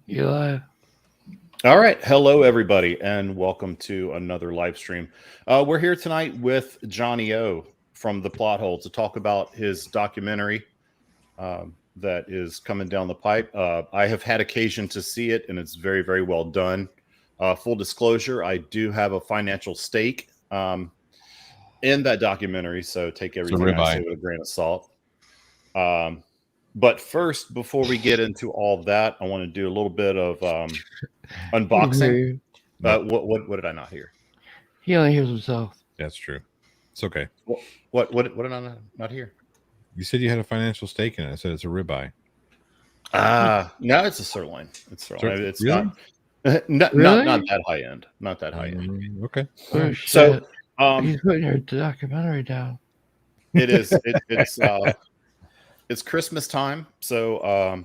You live. All right. Hello, everybody, and welcome to another live stream. We're here tonight with Johnny O from The Plot Hole to talk about his documentary that is coming down the pipe. I have had occasion to see it, and it's very, very well done. Full disclosure, I do have a financial stake in that documentary, so take everything I say with a grain of salt. But first, before we get into all of that, I want to do a little bit of unboxing. What did I not hear? He only hears himself. That's true. It's okay. What did I not hear? You said you had a financial stake in it. I said it's a ribeye. No, it's a sirloin. It's sirloin. It's really? not that high end. Not that high end. Okay. Oh, So he's putting your documentary down. it is. It's Christmas time, so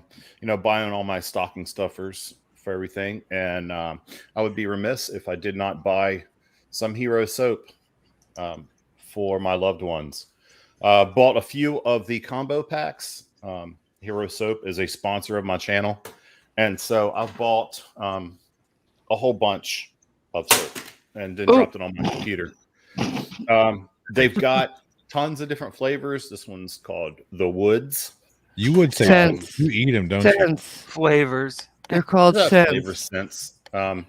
buying all my stocking stuffers for everything, and I would be remiss if I did not buy some Hero soap for my loved ones. Bought a few of the combo packs. Hero soap is a sponsor of my channel, and so I bought a whole bunch of soap and then dropped it on my computer. They've got tons of different flavors. This one's called The Woods. You would say Scents. you eat them, don't Scents. Flavors. They're called Flavor scents. scents.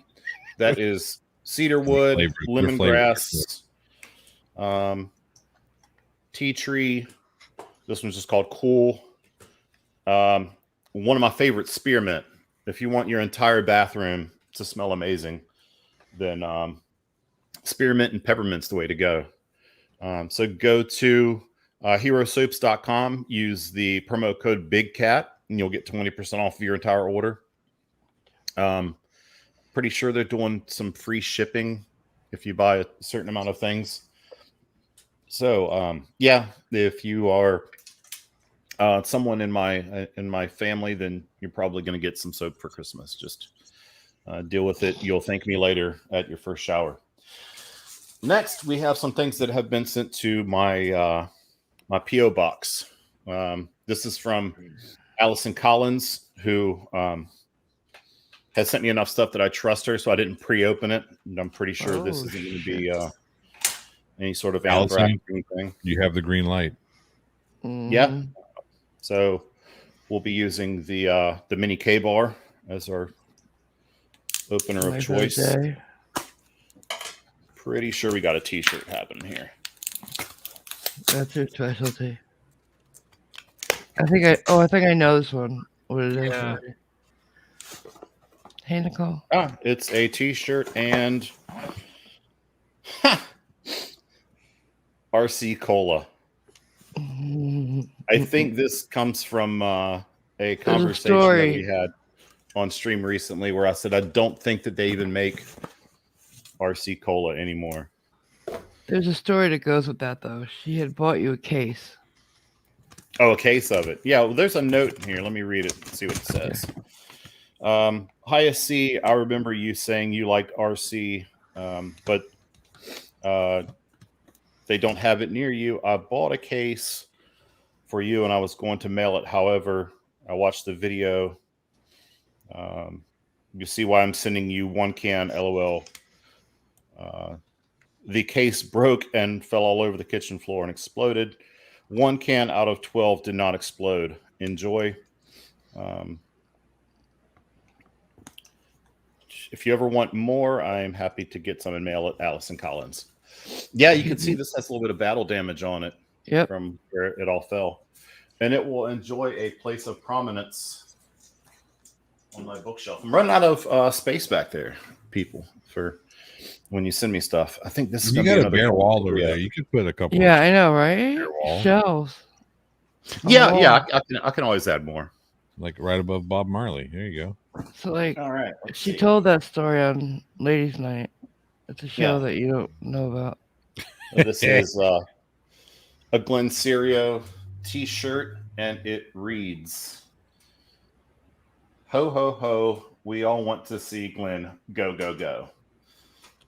That is cedarwood, lemongrass, tea tree. This one's just called Cool. One of my favorites, spearmint. If you want your entire bathroom to smell amazing, then spearmint and peppermint's the way to go. So go to herosoaps.com, use the promo code BIGCAT, and you'll get 20% off your entire order. Pretty sure they're doing some free shipping if you buy a certain amount of things. So, if you are someone in my family, then you're probably going to get some soap for Christmas. Just deal with it. You'll thank me later at your first shower. Next, we have some things that have been sent to my my P.O. box. This is from Allison Collins, who has sent me enough stuff that I trust her, so I didn't pre-open it. And I'm pretty sure this isn't going to be any sort of Allison, thing. You have the green light. Mm-hmm. Yeah. So we'll be using the mini K bar as our opener of choice. Birthday. Pretty sure we got a T-shirt happening here. That's your specialty. I think I know this one. What it is? Yeah. Hey, Nicole. It's a T-shirt and RC Cola. I think this comes from a conversation that we had on stream recently where I said I don't think that they even make RC Cola anymore. There's a story that goes with that, though. She had bought you a case. Oh, a case of it. Yeah, well, there's a note in here. Let me read it and see what it says. Hi, SC. I remember you saying you liked RC, but they don't have it near you. I bought a case for you, and I was going to mail it. However, I watched the video. You see why I'm sending you one can, LOL. The case broke and fell all over the kitchen floor and exploded. One can out of 12 did not explode. Enjoy. If you ever want more, I am happy to get some and mail it. Allison Collins. Yeah, you can see this has a little bit of battle damage on it. Yep. From where it all fell. And it will enjoy a place of prominence on my bookshelf. I'm running out of space back there, people, for when you send me stuff. I think this is You got a bare wall over there. You could put a couple. Yeah, I know, right? Shelves. Yeah, I can always add more. Like right above Bob Marley. There you go. So, like, All right. she told that story on Ladies' Night. It's a show that you don't know about. This is a Glen Serio t-shirt, and it reads, "Ho, ho, ho, we all want to see Glenn go, go, go."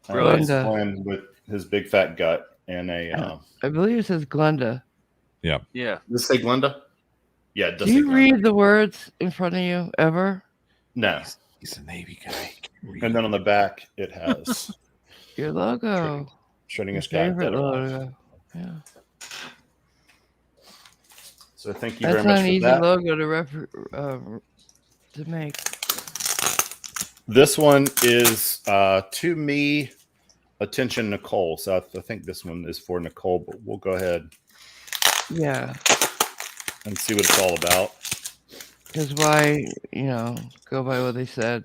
Really? Glenn with his big fat gut and a... I believe it says Glenda. Yeah. Yeah. Does it say Glenda? Yeah, it does Do say you Glenda. read the words in front of you ever? No. He's a Navy guy. And then on the back, it has Your logo. Your Schrodinger's cat. favorite Dead or alive. logo. Yeah. So thank you That's very not much an for easy that. logo to make. This one is to me, attention Nicole. So I think this one is for Nicole, but we'll go ahead Yeah. and see what it's all about. Because why, go by what they said.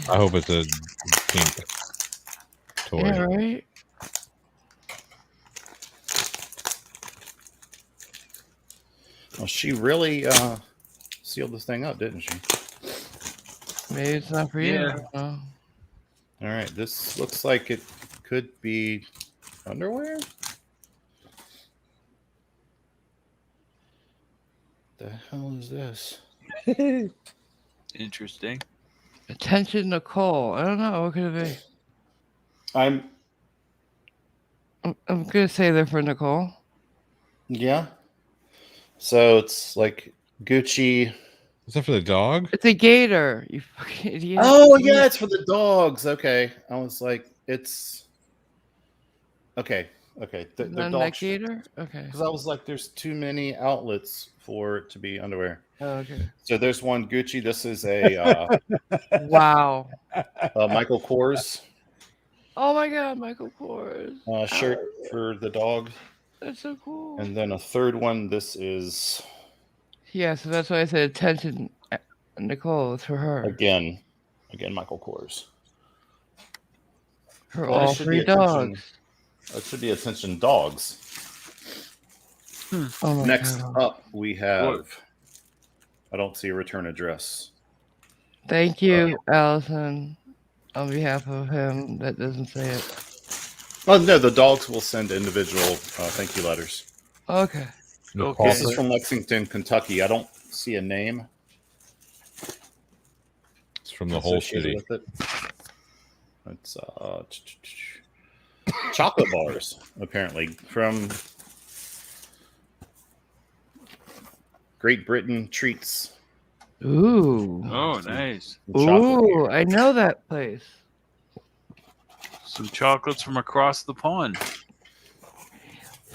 I hope it's a pink toy. Yeah, right? Well, she really sealed this thing up, didn't she? Maybe it's not for you. Yeah. Oh. All right, this looks like it could be underwear. The hell is this? Interesting. Attention, Nicole. I don't know. What could it be? I'm going to say they're for Nicole. Yeah. So it's like Gucci. Is that for the dog? It's a gator. You fucking idiot. Oh, yeah, it's for the dogs. Okay. I was like, it's. Okay. The Not dog that gator? Okay. Because I was like, there's too many outlets for it to be underwear. Oh, okay. So there's one Gucci. This is a Wow. Michael Kors Oh my God, Michael Kors. shirt for the dog. That's so cool. And then a third one. This is Yeah, so that's why I said attention, Nicole. It's for her. again Michael Kors. For Well, it all should three be attention- dogs. It should be attention dogs. Oh my Next God. up, we have. I don't see a return address. Thank you, Allison, on behalf of him that doesn't say it. Oh no, the dogs will send individual thank you letters. Okay. Okay. This is from Lexington, Kentucky. I don't see a name. It's from the whole associated city. with it. It's chocolate bars, apparently, from Great Britain Treats. Ooh. Oh, nice. Chocolate. Ooh, I know that place. Some chocolates from across the pond.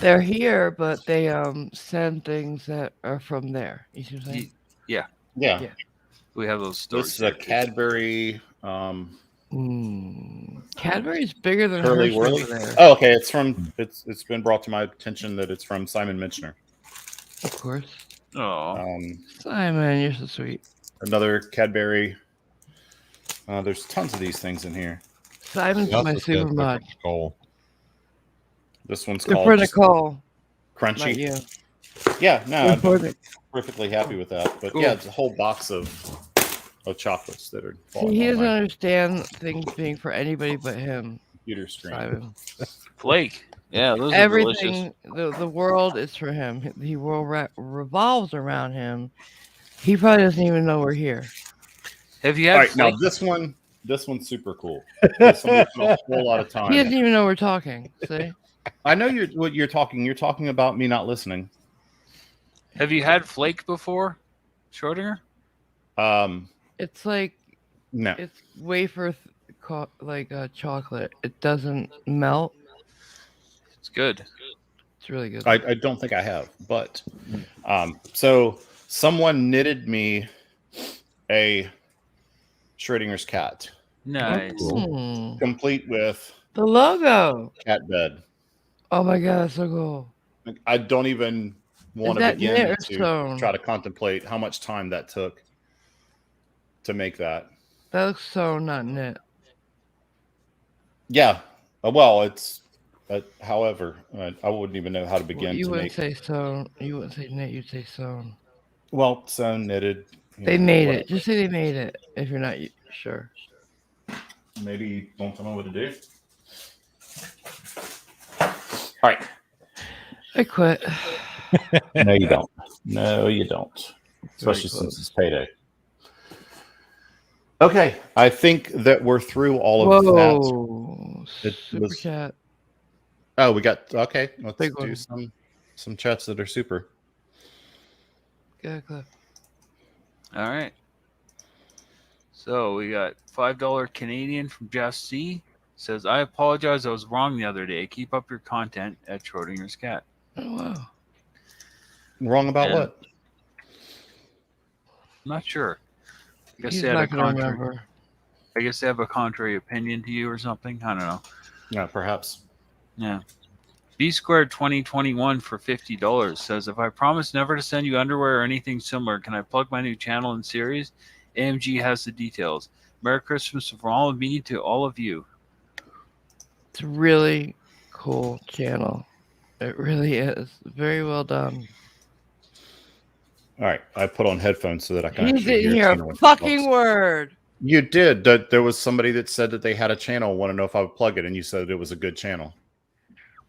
They're here, but they send things that are from there. You see what I'm saying? Yeah. Yeah. We have those stores. This is a Cadbury Cadbury's bigger than Curly Hershey Whirly. over there. Oh, okay. It's been brought to my attention that it's from Simon Minchner. Of course. Oh, Simon, you're so sweet. Another Cadbury. There's tons of these things in here. Simon's He also my said super they're mod. from Nicole. This one's They're called for just Nicole, not Crunchy. you. Yeah, no, They're I'm for the- perfectly happy with that. But Cool. yeah, it's a whole box of chocolates that are See, falling he on doesn't my understand things being for anybody but him, computer screen. Simon. flake. Yeah, those are delicious. Everything, the world is for him. The world revolves around him. He probably doesn't even know we're here. Have you All had right, now flake? this one's super cool. This one we spent a whole lot of He time. doesn't even know we're talking. See? I know what you're talking. You're talking about me not listening. Have you had flake before, Schrodinger? It's like No. it's wafer like chocolate. It doesn't melt. It's good. It's really good. I don't think I have, but so someone knitted me a Schrodinger's cat, Nice. complete with The logo. cat bed. Oh my God, that's so cool. I don't even want to that begin knit or to sewn? try to contemplate how much time that took to make that. That looks so not knit. Yeah. Well, it's. However, I wouldn't even know how to begin You to wouldn't make. say sewn. You wouldn't say knit. You'd say sewn. Well, sewn, knitted. They made it. Just say they made it if you're not sure. Maybe you don't tell me what to do. All right. I quit. No, you don't. No, you don't. Especially Very since it's payday. Okay, I think that we're through all of that. Whoa. It Super was- chat. Oh, we got okay. Let's Big do one. some chats that are super. Go ahead, Cliff. All right. So we got $5 Canadian from Jeff C. Says, I apologize. I was wrong the other day. Keep up your content at Schrodinger's Cat. Oh, wow. Wrong about And- what? I'm not sure. I guess He's they had a not going to contrary. remember. I guess they have a contrary opinion to you or something. I don't know. Yeah, perhaps. Yeah. B Squared 2021 for $50 says, if I promise never to send you underwear or anything similar, can I plug my new channel and series? AMG has the details. Merry Christmas from all of me to all of you. It's a really cool channel. It really is. Very well done. All right, I put on headphones so that I can He actually didn't hear Tina a when she fucking talks. word. You did. There was somebody that said that they had a channel. Want to know if I would plug it, and you said it was a good channel.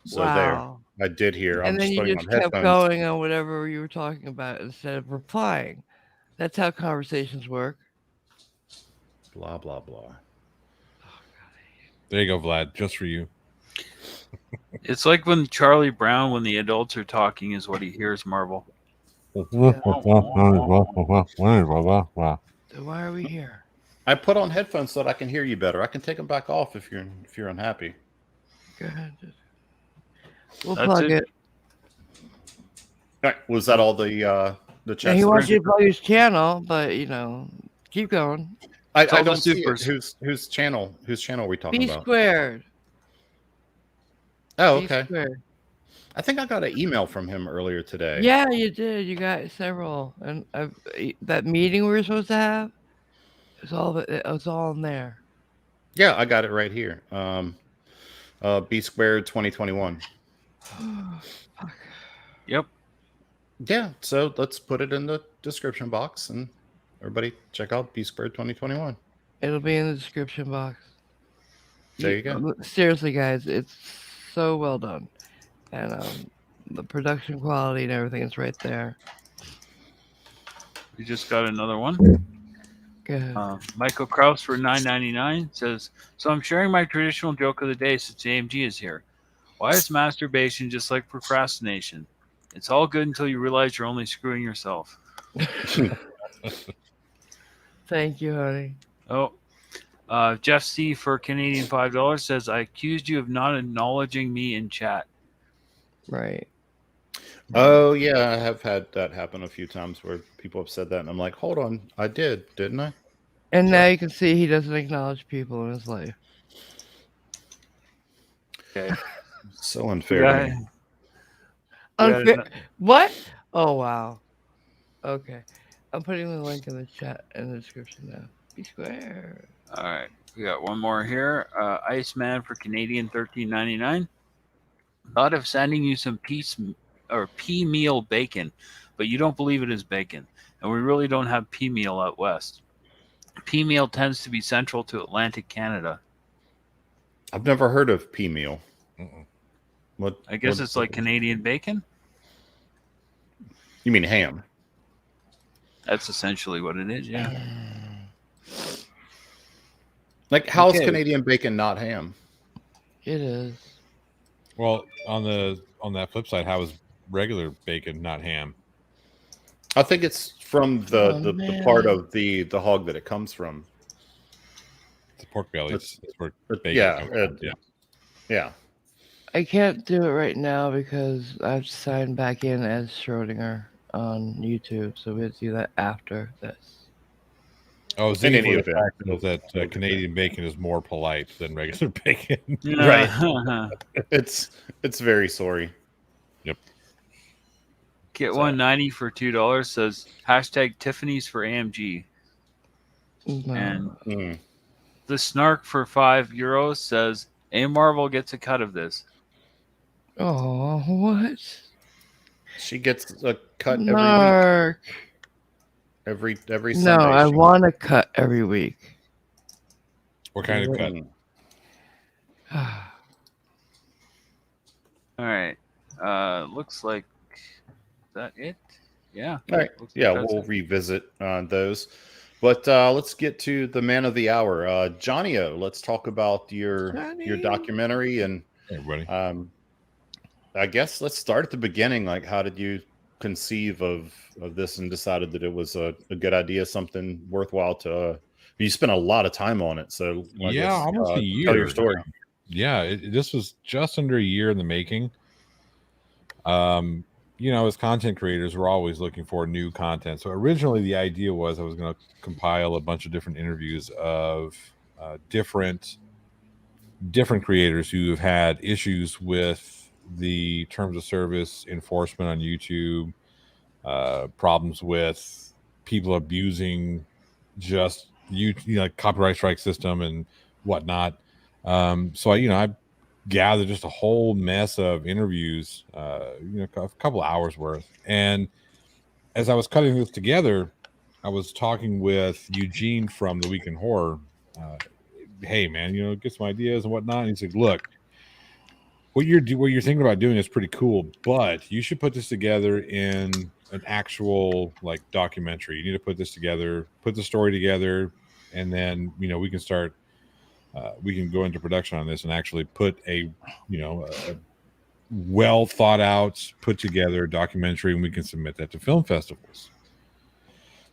So Wow. there, I did hear. I'm And then just you putting just on kept headphones. going on whatever you were talking about instead of replying. That's how conversations work. Blah blah blah. There you go, Vlad. Just for you. It's like when Charlie Brown, when the adults are talking, is what he hears, Marvel. So why are we here? I put on headphones so that I can hear you better. I can take them back off if you're unhappy. Go ahead. We'll That's plug it. it. All right, was that all the Yeah, chat? he wants supers? you to plug his channel, but keep going. I all the don't see it. supers. Whose channel are we talking B about? squared. Oh, B okay. squared. I think I got an email from him earlier today. Yeah, you did. You got several, and that meeting we were supposed to have. It was all in there. Yeah, I got it right here. B Squared 2021. Yep. Yeah, so let's put it in the description box and everybody check out B Squared 2021. It'll be in the description box. There you go. Seriously, guys, it's so well done, and the production quality and everything is right there. We just got another one. Go ahead. Michael Kraus for $9.99 says, so I'm sharing my traditional joke of the day since AMG is here. Why is masturbation just like procrastination? It's all good until you realize you're only screwing yourself. Thank you, honey. Oh, Jeff C for Canadian $5 says, I accused you of not acknowledging me in chat. Right. Oh yeah, I have had that happen a few times where people have said that, and I'm like, hold on, I didn't I? And now you can see he doesn't acknowledge people in his life. Okay. So unfair. to me. Unfair. What? Oh wow. Okay. I'm putting the link in the chat in the description now. Be square. All right. We got one more here. Iceman for Canadian $13.99. Thought of sending you some pea meal bacon, but you don't believe it is bacon. And we really don't have pea meal out west. Pea meal tends to be central to Atlantic Canada. I've never heard of pea meal. Mm-mm. What? I guess what- it's like Canadian bacon. You mean ham? That's essentially what it is, yeah. Like, how's Okay. Canadian bacon not ham? It is. Well, on that flip side, how is regular bacon not ham? I think it's from Oh, the part man. of the hog that it comes from. It's pork bellies. That's where bacon Yeah, comes from. Yeah. Yeah. I can't do it right now because I've signed back in as Schrodinger on YouTube, so we have to do that after this. Oh, was In thinking any for the event, fact is that Canadian bacon is more polite than regular bacon. Right. It's very sorry. Get 190 for $2 says hashtag Tiffany's for AMG. No. And Mm. the Snark for €5 says A Marvel gets a cut of this. Oh, what? She gets a cut Mark. every Sunday. No, I want a cut every week. What kind of cut? Mm. All right. Looks like that it. Yeah. All right. Looks like Yeah, that's we'll it. revisit those. But let's get to the man of the hour. Johnny-O, let's talk about your Johnny. documentary. And Hey, everybody. I guess let's start at the beginning. Like, how did you conceive of this and decided that it was a good idea, something worthwhile to. You spent a lot of time on it, so I Yeah, guess, almost a tell year. your story. Yeah, this was just under a year in the making. As content creators, we're always looking for new content. So originally, the idea was I was going to compile a bunch of different interviews of different creators who have had issues with the terms of service enforcement on YouTube, problems with people abusing just copyright strike system and whatnot. So I gathered just a whole mess of interviews, a couple hours worth. And as I was cutting this together, I was talking with Eugene from the Week in Horror. Hey man, get some ideas and whatnot. And he said, look, what you're thinking about doing is pretty cool, but you should put this together in an actual like documentary. You need to put this together, put the story together, and then we can start. We can go into production on this and actually put a well thought out, put together documentary, and we can submit that to film festivals.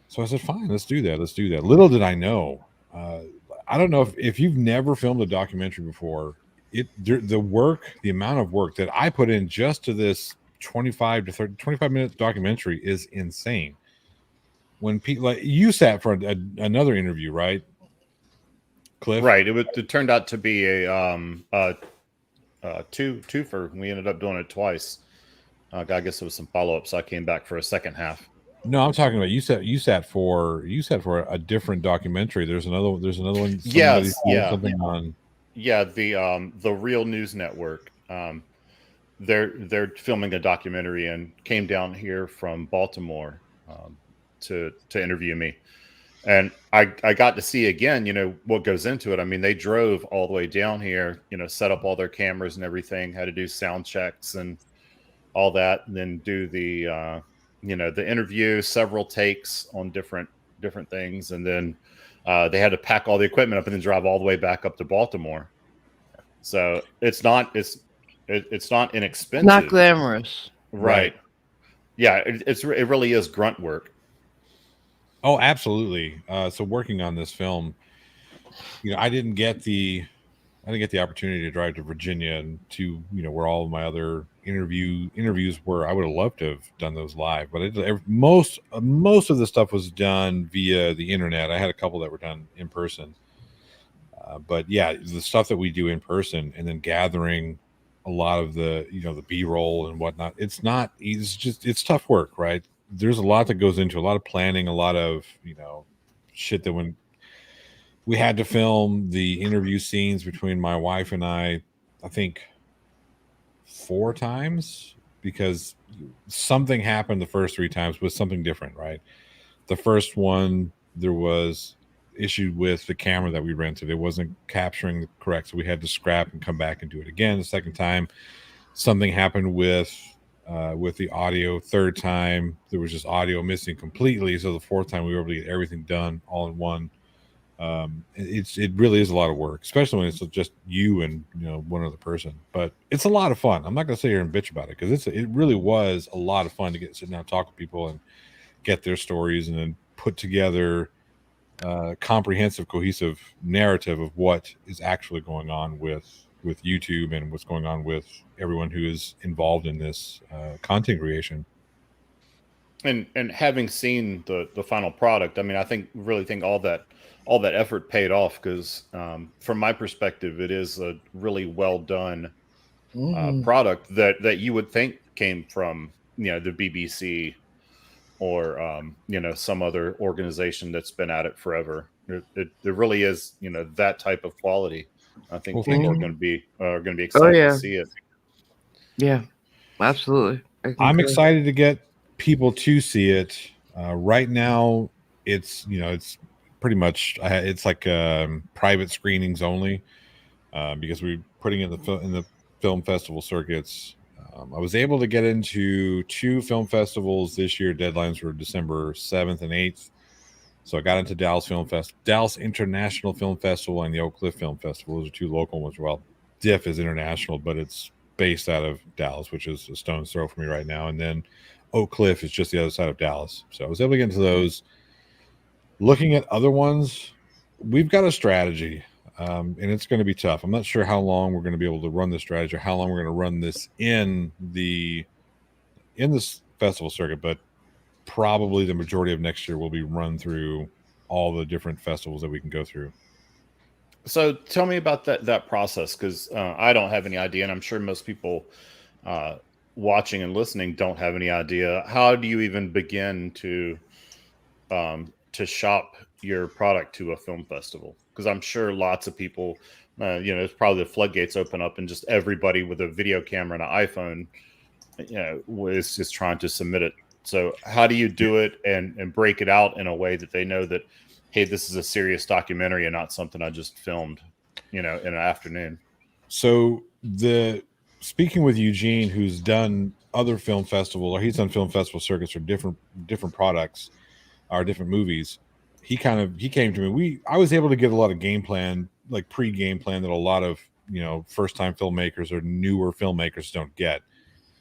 So I said, fine, let's do that. Little did I know. I don't know if you've never filmed a documentary before. The amount of work that I put in just to this 25 minute documentary is insane. When people like you sat for another interview, right, Cliff? Right. It turned out to be a twofer. We ended up doing it twice. I guess there was some follow up, so I came back for a second half. No, I'm talking about you sat for a different documentary. There's another one. Yes, yeah. Something on. Yeah, the Real News Network. They're filming a documentary and came down here from Baltimore to interview me, and I got to see again, what goes into it. I mean, they drove all the way down here, set up all their cameras and everything, had to do sound checks and all that, and then do the the interview, several takes on different things, and then they had to pack all the equipment up and then drive all the way back up to Baltimore. So it's not inexpensive. Not glamorous, right? Yeah, it really is grunt work. Oh, absolutely. So working on this film, I didn't get the opportunity to drive to Virginia and to where all of my other interviews were. I would have loved to have done those live, but most of the stuff was done via the internet. I had a couple that were done in person, but yeah, the stuff that we do in person and then gathering a lot of the the B-roll and whatnot. It's tough work, right? There's a lot that goes into a lot of planning, a lot of shit that when we had to film the interview scenes between my wife and I think 4 times because something happened the first 3 times with something different, right? The first one, there was issue with the camera that we rented. It wasn't capturing correct, so we had to scrap and come back and do it again. The second time, something happened with the audio. Third time, there was just audio missing completely. So the fourth time, we were able to get everything done all in one. It really is a lot of work, especially when it's just you and one other person. But it's a lot of fun. I'm not going to sit here and bitch about it because it really was a lot of fun to sit down and talk with people and get their stories and then put together a comprehensive, cohesive narrative of what is actually going on with YouTube and what's going on with everyone who is involved in this content creation. And having seen the final product, I mean, I really think all that effort paid off because from my perspective, it is a really well done product that you would think came from the BBC or some other organization that's been at it forever. It really is that type of quality. I think people are going to be excited to see it. Yeah, absolutely. I'm excited to get people to see it. Right now, it's pretty much it's like private screenings only because we're putting it in the film festival circuits. I was able to get into 2 film festivals this year. Deadlines were December 7th and 8th. So I got into Dallas International Film Festival and the Oak Cliff Film Festival. Those are 2 local ones. Well, DIF is international, but it's based out of Dallas, which is a stone's throw for me right now. And then Oak Cliff is just the other side of Dallas. So I was able to get into those. Looking at other ones, we've got a strategy, and it's going to be tough. I'm not sure how long we're going to be able to run this strategy, or how long we're going to run this in this festival circuit, but probably the majority of next year will be run through all the different festivals that we can go through. So tell me about that process, because I don't have any idea, and I'm sure most people watching and listening don't have any idea. How do you even begin to shop your product to a film festival? Because I'm sure lots of people, it's probably the floodgates open up, and just everybody with a video camera and an iPhone, is just trying to submit it. So how do you do it and break it out in a way that they know that, hey, this is a serious documentary and not something I just filmed, in an afternoon? So speaking with Eugene, who's done other film festivals, or he's done film festival circuits for different products or different movies, he came to me. I was able to get a lot of game plan, like pre-game plan, that a lot of first time filmmakers or newer filmmakers don't get.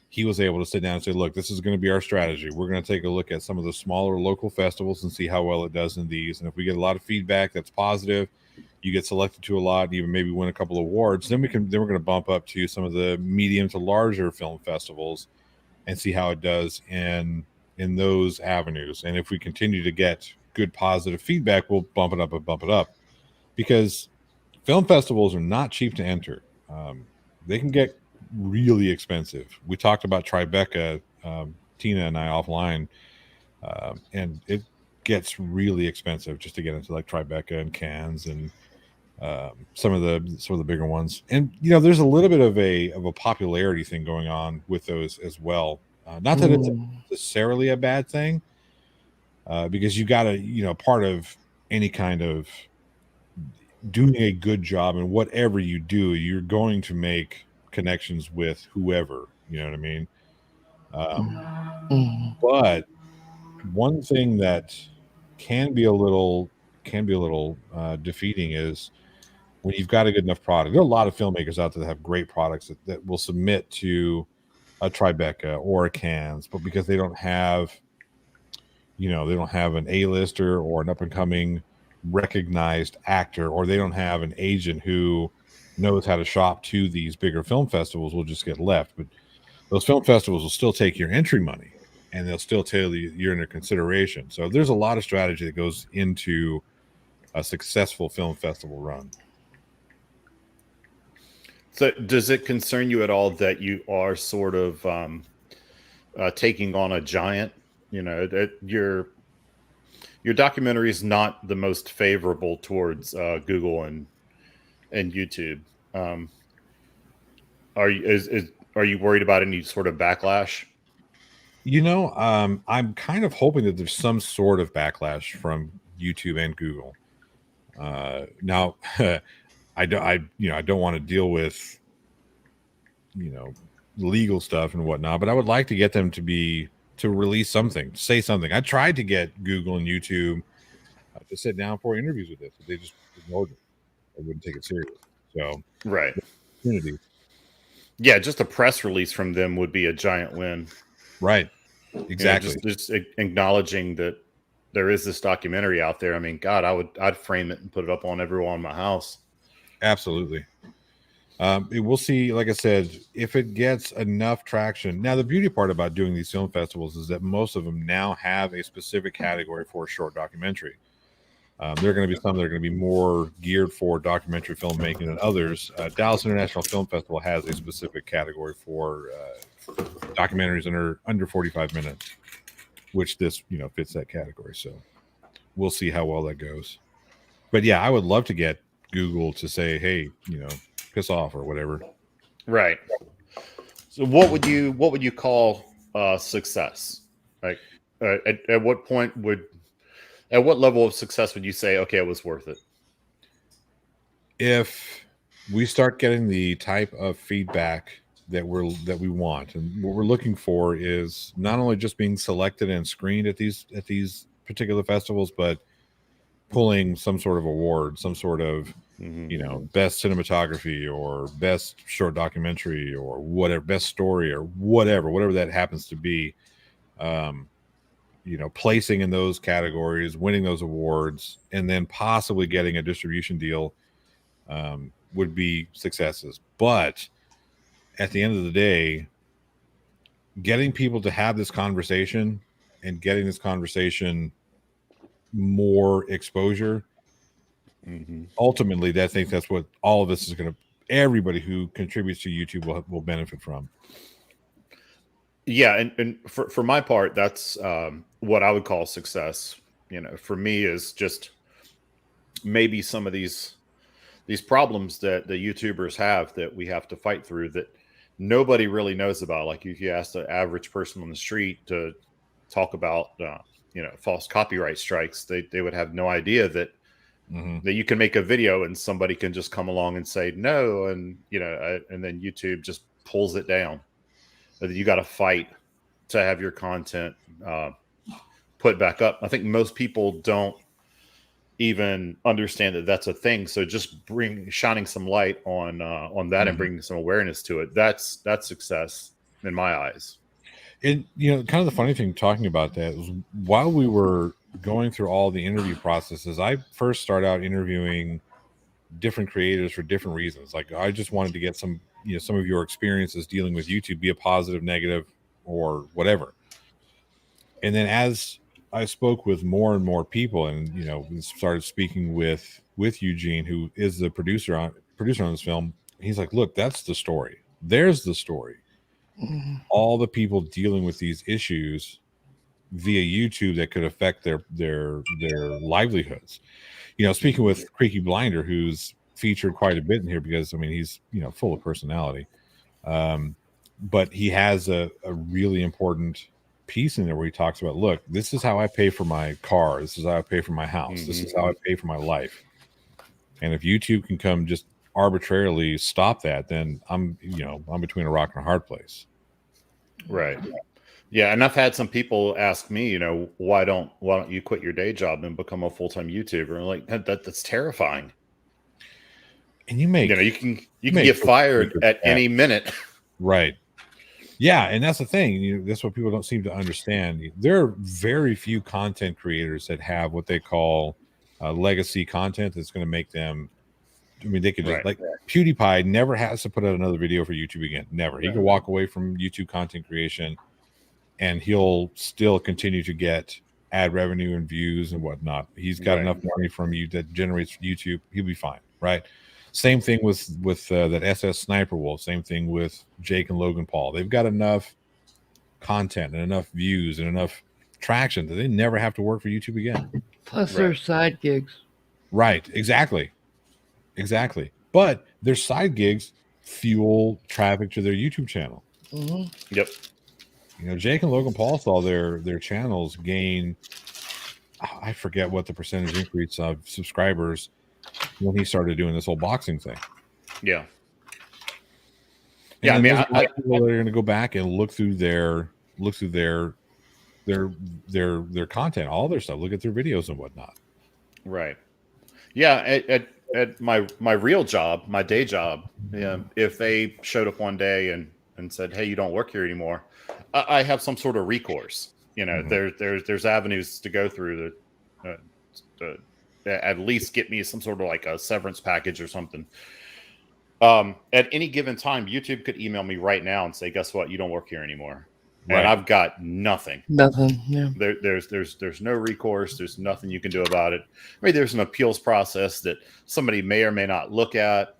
He was able to sit down and say, look, this is going to be our strategy. We're going to take a look at some of the smaller local festivals and see how well it does in these. And if we get a lot of feedback that's positive, you get selected to a lot, and even maybe win a couple of awards, then we're going to bump up to some of the medium to larger film festivals and see how it does in those avenues. And if we continue to get good positive feedback, we'll bump it up, because film festivals are not cheap to enter. They can get really expensive. We talked about Tribeca, Tina and I offline, and it gets really expensive just to get into like Tribeca and Cannes and some of the bigger ones. And there's a little bit of a popularity thing going on with those as well. Not that it's necessarily a bad thing, because you got to, part of any kind of doing a good job in whatever you do, you're going to make connections with whoever, you know what I mean? But one thing that can be a little defeating is when you've got a good enough product. There are a lot of filmmakers out there that have great products that will submit to a Tribeca or a Cannes, but because they don't have an A-lister or an up-and-coming recognized actor, or they don't have an agent who knows how to shop to these bigger film festivals, will just get left. But those film festivals will still take your entry money, and they'll still tell you you're under consideration. So there's a lot of strategy that goes into a successful film festival run. So does it concern you at all that you are sort of taking on a giant? That your documentary is not the most favorable towards Google and YouTube. Are you worried about any sort of backlash? I'm kind of hoping that there's some sort of backlash from YouTube and Google. Now, I don't want to deal with legal stuff and whatnot, but I would like to get them to release something, to say something. I tried to get Google and YouTube to sit down for interviews with this, but they just ignored it. They wouldn't take it serious. So right. Yeah, just a press release from them would be a giant win. Right. Exactly. Just acknowledging that there is this documentary out there. I mean, God, I'd frame it and put it up on every wall in my house. Absolutely. We'll see, like I said, if it gets enough traction. Now, the beauty part about doing these film festivals is that most of them now have a specific category for a short documentary. There are going to be some that are going to be more geared for documentary filmmaking than others. Dallas International Film Festival has a specific category for documentaries under 45 minutes, which this fits that category. So we'll see how well that goes. But yeah, I would love to get Google to say, hey, piss off or whatever. Right. So what would you call success? Like at what point at what level of success would you say, okay, it was worth it? If we start getting the type of feedback that we want, and what we're looking for is not only just being selected and screened at these particular festivals, but pulling some sort of award, some sort of best cinematography or best short documentary or whatever, best story or whatever that happens to be. placing in those categories, winning those awards, and then possibly getting a distribution deal would be successes. But at the end of the day, getting people to have this conversation and getting this conversation more exposure, ultimately, I think that's what all of this is going to, everybody who contributes to YouTube will benefit from. Yeah. And for my part, that's what I would call success. For me is just maybe some of these problems that the YouTubers have that we have to fight through that nobody really knows about. Like if you ask the average person on the street to talk about, false copyright strikes, they would have no idea that that you can make a video and somebody can just come along and say no, and and then YouTube just pulls it down. That you got to fight to have your content put back up. I think most people don't even understand that that's a thing. So just shining some light on that and bringing some awareness to it. That's success in my eyes. And kind of the funny thing talking about that was while we were going through all the interview processes, I first started out interviewing different creators for different reasons. Like I just wanted to get some of your experiences dealing with YouTube, be a positive, negative, or whatever. And then as I spoke with more and more people, and started speaking with Eugene, who is the producer on this film. He's like, "Look, that's the story. There's the story. All the people dealing with these issues via YouTube that could affect their livelihoods." Speaking with Creaky Blinder, who's featured quite a bit in here because he's full of personality, but he has a really important piece in there where he talks about, look, this is how I pay for my car, this is how I pay for my house, this is how I pay for my life, and if YouTube can come just arbitrarily stop that, then I'm between a rock and a hard place. Right. Yeah, and I've had some people ask me, why don't you quit your day job and become a full-time YouTuber? And like that's terrifying. And you can get fired at any minute. Right. Yeah, and that's the thing. That's what people don't seem to understand. There are very few content creators that have what they call legacy content that's going to make them. They could just like PewDiePie never has to put out another video for YouTube again. Never. He can walk away from YouTube content creation, and he'll still continue to get ad revenue and views and whatnot. He's got enough money from you that generates YouTube. He'll be fine, right? Same thing with that SS Sniper Wolf. Same thing with Jake and Logan Paul. They've got enough content and enough views and enough traction that they never have to work for YouTube again. Plus their side gigs. Right. Exactly. But their side gigs fuel traffic to their YouTube channel. Yep. Jake and Logan Paul saw their channels gain, I forget what the percentage increase of subscribers when he started doing this whole boxing thing. Yeah. And people are going to go back and look through their content, all their stuff, look at their videos and whatnot. Right. Yeah. At my real job, my day job, if they showed up one day and said, "Hey, you don't work here anymore," I have some sort of recourse. There's avenues to go through to at least get me some sort of like a severance package or something. At any given time, YouTube could email me right now and say, "Guess what? You don't work here anymore." Right. And I've got nothing. Yeah. There's no recourse. There's nothing you can do about it. There's an appeals process that somebody may or may not look at.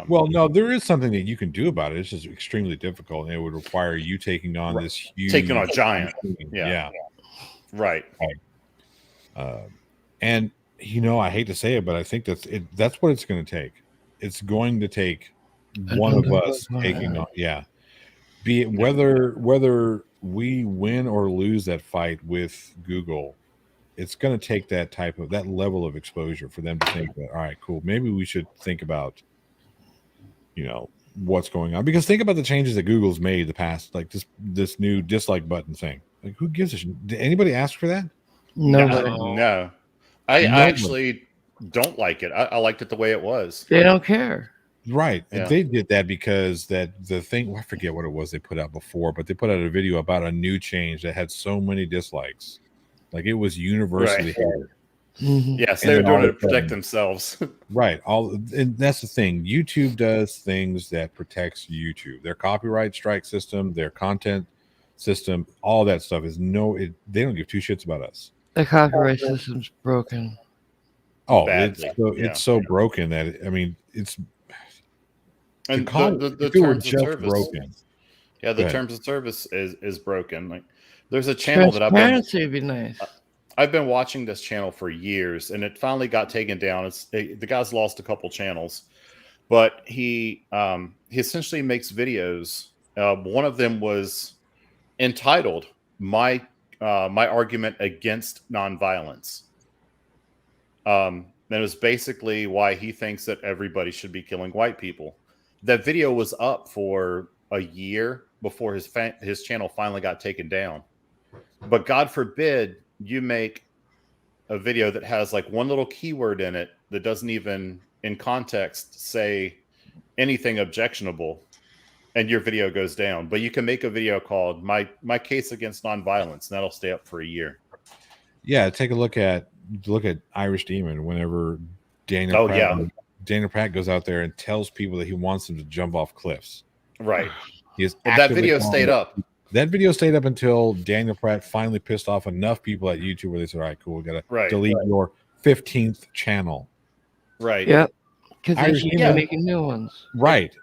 Well, no, there is something that you can do about it. It's just extremely difficult, and it would require you taking on this huge, taking on a giant. Yeah. Right. And I hate to say it, but I think that's what it's going to take. It's going to take one of us taking on, be it whether we win or lose that fight with Google, it's going to take that level of exposure for them to think that, all right, cool, maybe we should think about, what's going on. Because think about the changes that Google's made the past, like this new dislike button thing. Like, who gives a shit? Did anybody ask for that? No. I actually don't like it. I liked it the way it was. They don't care. Right. Yeah. They did that because the thing, I forget what it was they put out before, but they put out a video about a new change that had so many dislikes. Like it was universally hated. Mhm. Yes, And they were then doing all it of to a protect sudden- themselves. Right. And that's the thing. YouTube does things that protects YouTube. Their copyright strike system, their content system, all that stuff is they don't give two shits about us. The copyright system's broken. Oh, Badly, it's so broken that it's and the if it were terms of just service. broken. Yeah, the Go ahead. terms of service is broken. Like, there's a channel that Transparency would be nice. I've been watching this channel for years, and it finally got taken down. The guy's lost a couple channels, but he essentially makes videos. One of them was entitled "My Argument Against Nonviolence." And it was basically why he thinks that everybody should be killing white people. That video was up for a year before his channel finally got taken down. But God forbid you make a video that has like one little keyword in it that doesn't even in context say anything objectionable, and your video goes down. But you can make a video called my case against nonviolence, and that'll stay up for a year. Yeah, take a look at Irish Demon whenever Daniel Pratt goes out there and tells people that he wants them to jump off cliffs. Right. That video stayed up. That video stayed up until Daniel Pratt finally pissed off enough people at YouTube where they said, all right, cool, we got to delete your 15th channel. Right. Yep. Because they keep making new ones. Right.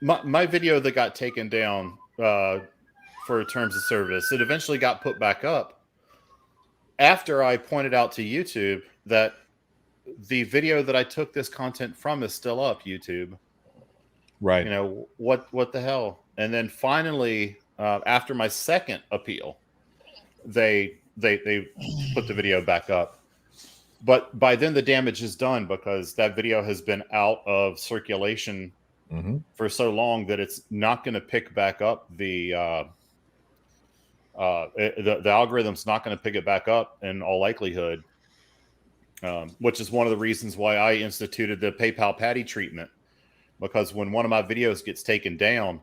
My video that got taken down for terms of service, it eventually got put back up after I pointed out to YouTube that the video that I took this content from is still up, YouTube. Right. You know, what the hell? And then finally, after my second appeal, they put the video back up. But by then the damage is done because that video has been out of circulation for so long that it's not going to pick back up the algorithm's not going to pick it back up in all likelihood, which is one of the reasons why I instituted the PayPal Patty treatment, because when one of my videos gets taken down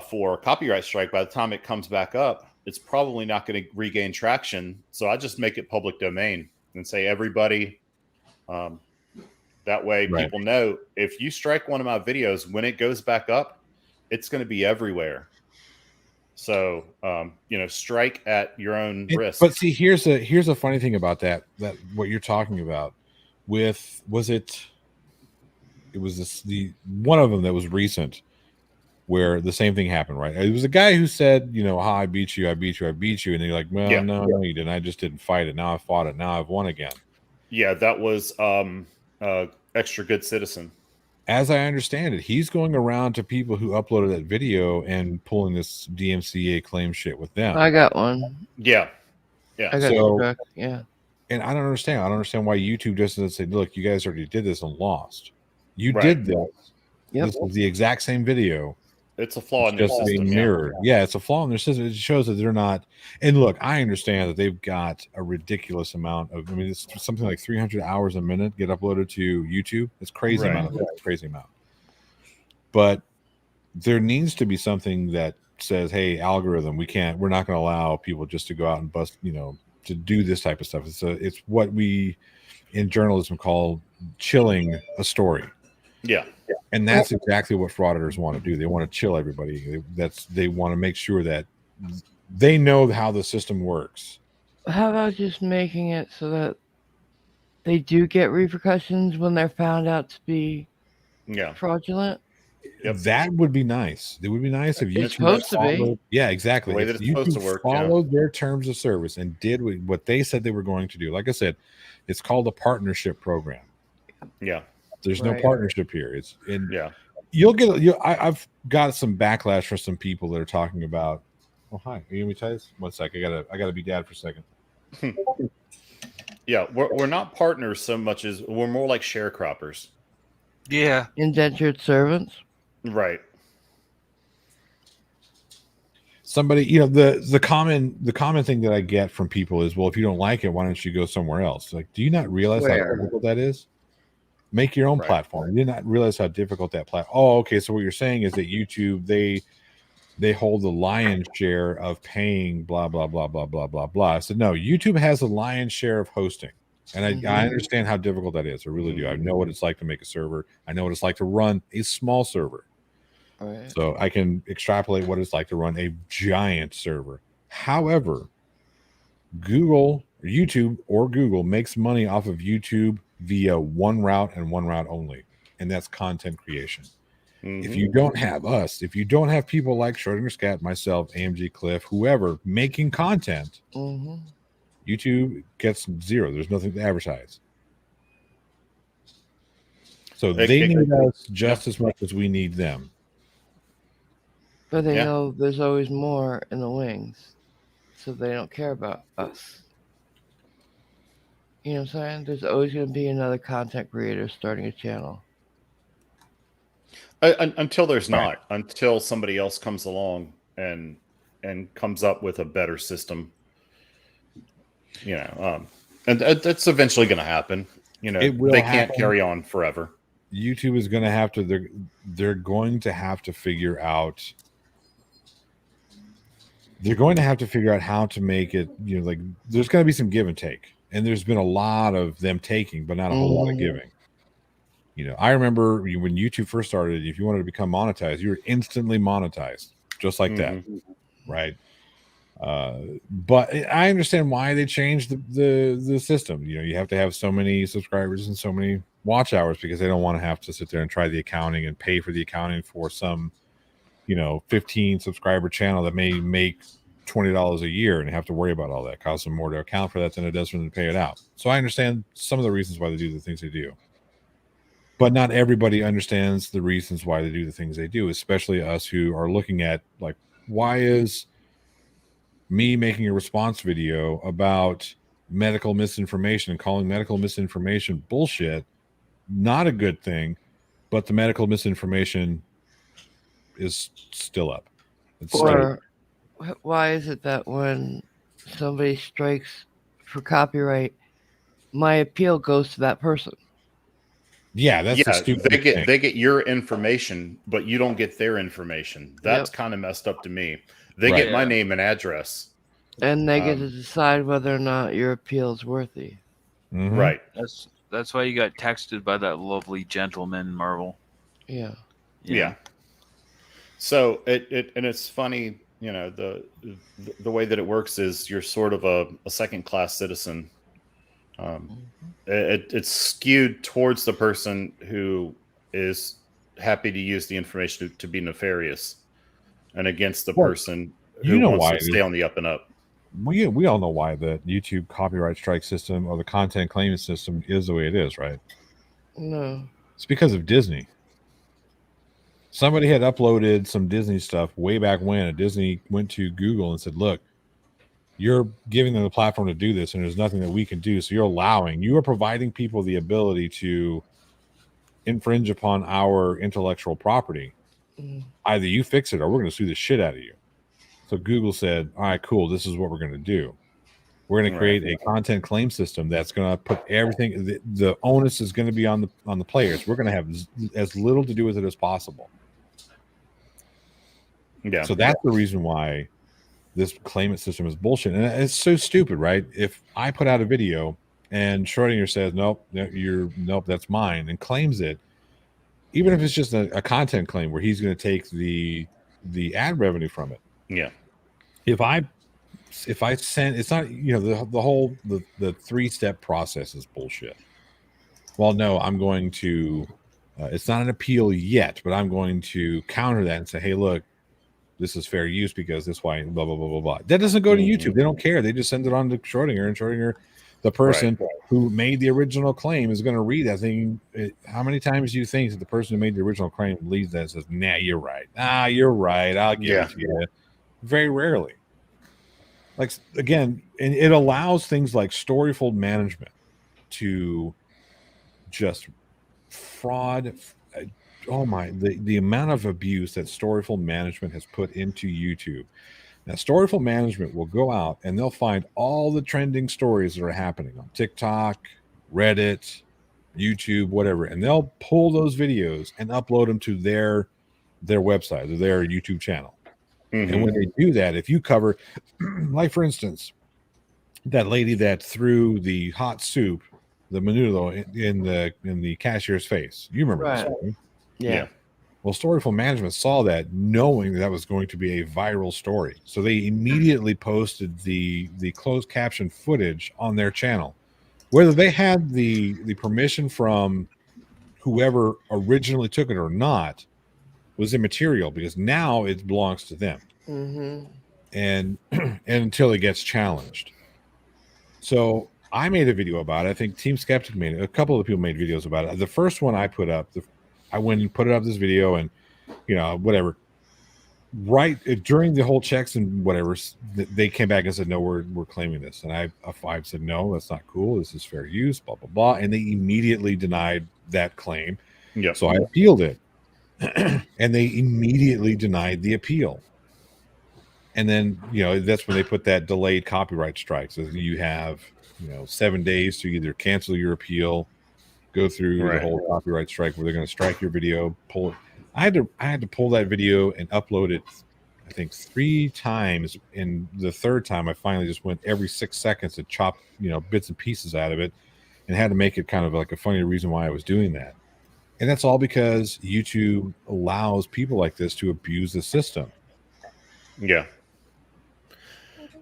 for copyright strike, by the time it comes back up, it's probably not going to regain traction. So I just make it public domain and say, everybody, that way people know if you strike one of my videos, when it goes back up, it's going to be everywhere. So, strike at your own risk. But see, here's a funny thing about that what you're talking about with, it was the one of them that was recent where the same thing happened, right? It was a guy who said, I beat you. And then you're like, well, no, you didn't. I just didn't fight it. Now I fought it. Now I've won again. Yeah, that was Extra Good Citizen. As I understand it, he's going around to people who uploaded that video and pulling this DMCA claim shit with them. I got one. Yeah. I got struck. Yeah. And I don't understand. I don't understand why YouTube doesn't say, look, you guys already did this and lost. You did this. Yep. This is the exact same video. It's a flaw in their system. Mirrored. Yeah, it's a flaw in their system. It shows that they're not. And look, I understand that they've got a ridiculous amount of. I mean, it's something like 300 hours a minute get uploaded to YouTube. It's crazy amount. It's crazy amount. But there needs to be something that says, "Hey, algorithm, we're not going to allow people just to go out and bust. To do this type of stuff. It's what we in journalism call chilling a story." Yeah. And that's exactly what frauditors want to do. They want to chill everybody. They want to make sure that they know how the system works. How about just making it so that they do get repercussions when they're found out to be fraudulent? Yep. That would be nice. It would be nice if it's supposed to be. Yeah, exactly. The way that it's supposed to work. Followed their terms of service and did what they said they were going to do. Like I said, it's called a partnership program. Yeah. There's no partnership here. I've got some backlash from some people that are talking about. Oh, hi. Are you gonna be tight? 1 sec. I gotta be dad for a second. Yeah, we're not partners so much as we're more like sharecroppers. Yeah. Indentured servants. Right. Somebody, the common thing that I get from people is, well, if you don't like it, why don't you go somewhere else? Like, do you not realize how difficult that is? Make your own Right. platform. You did not realize how difficult that platform. Oh, okay. So what you're saying is that YouTube they hold the lion's share of paying blah blah blah blah blah blah blah. So no, YouTube has the lion's share of hosting, and I understand how difficult that is. I really do. I know what it's like to make a server. I know what it's like to run a small server. Right. So I can extrapolate what it's like to run a giant server. However, Google makes money off of YouTube via one route and one route only, and that's content creation. If you don't have us, if you don't have people like Schrodinger'S Cat, myself, AMG Cliff, whoever making content, YouTube gets zero. There's nothing to advertise. So they need us just as much as we need them. But they know there's always more in the wings, so they don't care about us. You know what I'm saying? There's always going to be another content creator starting a channel. Until there's not. Until somebody else comes along and comes up with a better system. You know, and that's eventually going to happen. You know, they can't carry on forever. YouTube is going to have to. They're going to have to figure out. They're going to have to figure out how to make it. You know, like there's going to be some give and take, and there's been a lot of them taking, but not a whole lot of giving. You know, I remember when YouTube first started. If you wanted to become monetized, you were instantly monetized, just like that, right? But I understand why they changed the system. You know, you have to have so many subscribers and so many watch hours because they don't want to have to sit there and try the accounting and pay for the accounting for some, 15 subscriber channel that may make $20 a year and have to worry about all that. Costs them more to account for that than it does for them to pay it out. So I understand some of the reasons why they do the things they do. But not everybody understands the reasons why they do the things they do, especially us who are looking at, like, why is me making a response video about medical misinformation and calling medical misinformation bullshit not a good thing, but the medical misinformation is still up. Or why is it that when somebody strikes for copyright, my appeal goes to that person? Yeah, that's the stupid thing. They get your information, but you don't get their information. That's kind of messed up to me. They get my name and address, and they get to decide whether or not your appeal is worthy. Right. That's why you got texted by that lovely gentleman, Marvel. Yeah. So it's funny, the way that it works is you're sort of a second-class citizen. It's skewed towards the person who is happy to use the information to be nefarious, and against the person who wants to stay on the up and up. We all know why the YouTube copyright strike system or the content claiming system is the way it is, right? No. It's because of Disney. Somebody had uploaded some Disney stuff way back when, and Disney went to Google and said, look, you're giving them the platform to do this, and there's nothing that we can do. So you are providing people the ability to infringe upon our intellectual property. Either you fix it or we're going to sue the shit out of you. So Google said, all right, cool. This is what we're going to do. We're going to create a content claim system that's going to put everything. The onus is going to be on the players. We're going to have as little to do with it as possible. Yeah. So that's the reason why this claimant system is bullshit, and it's so stupid, right? If I put out a video and Schrodinger says, nope, that's mine, and claims it, even if it's just a content claim where he's going to take the ad revenue from it. Yeah. If I send, it's not, the whole 3-step process is bullshit. Well, no, I'm going to, it's not an appeal yet, but I'm going to counter that and say, hey, look, this is fair use because this why blah blah blah blah blah. That doesn't go to YouTube. They don't care. They just send it on to Schrodinger, and Schrodinger, the person who made the original claim, is going to read that thing. How many times do you think that the person who made the original claim leads that and says, "Nah, you're right. Ah, you're right. I'll give it to you." Very rarely. Like, again, and it allows things like Storyfold management to just fraud. Oh my, the amount of abuse that Storyful management has put into YouTube. Now, Storyful management will go out and they'll find all the trending stories that are happening on TikTok, Reddit, YouTube, whatever, and they'll pull those videos and upload them to their website or their YouTube channel. Mm-hmm. And when they do that, if you cover, like for instance, that lady that threw the hot soup, the menudo in the cashier's face, you remember this one? Yeah. Well, Storyful Management saw that, knowing that was going to be a viral story, so they immediately posted the closed caption footage on their channel. Whether they had the permission from whoever originally took it or not was immaterial, because now it belongs to them. Mm-hmm. And until it gets challenged. So I made a video about it. I think Team Skeptic made it. A couple of people made videos about it. The first one I put up, I went and put it up this video, and whatever. Right during the whole checks and whatever, they came back and said, no, we're claiming this. And I said, no, that's not cool. This is fair use, blah, blah, blah. And they immediately denied that claim. Yeah. So I appealed it. And they immediately denied the appeal. And then, that's when they put that delayed copyright strike. So you have, 7 days to either cancel your appeal, go through the whole copyright strike where they're going to strike your video, pull it. I had to pull that video and upload it, I think 3 times. And the third time I finally just went every 6 seconds to chop, bits and pieces out of it, and had to make it kind of like a funny reason why I was doing that. And that's all because YouTube allows people like this to abuse the system. Yeah.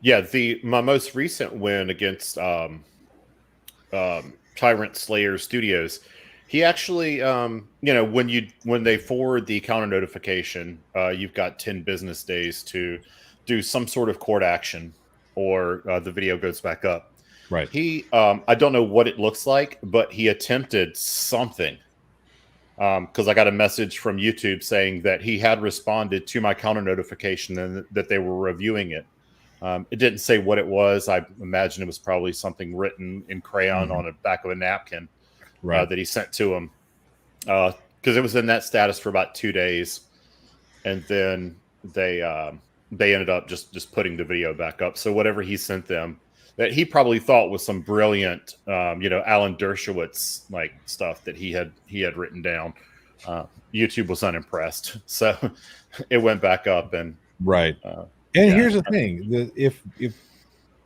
Yeah. My most recent win against Tyrant Slayer Studios, he actually, when they forward the counter notification, you've got 10 business days to do some sort of court action, or the video goes back up. Right. He, I don't know what it looks like, but he attempted something. Because I got a message from YouTube saying that he had responded to my counter notification and that they were reviewing it. It didn't say what it was. I imagine it was probably something written in crayon on the back of a napkin. That he sent to him, because it was in that status for about 2 days, and then they ended up just putting the video back up. So whatever he sent them, that he probably thought was some brilliant, Alan Dershowitz like stuff that he had written down, YouTube was unimpressed, so it went back up. And here's the thing: that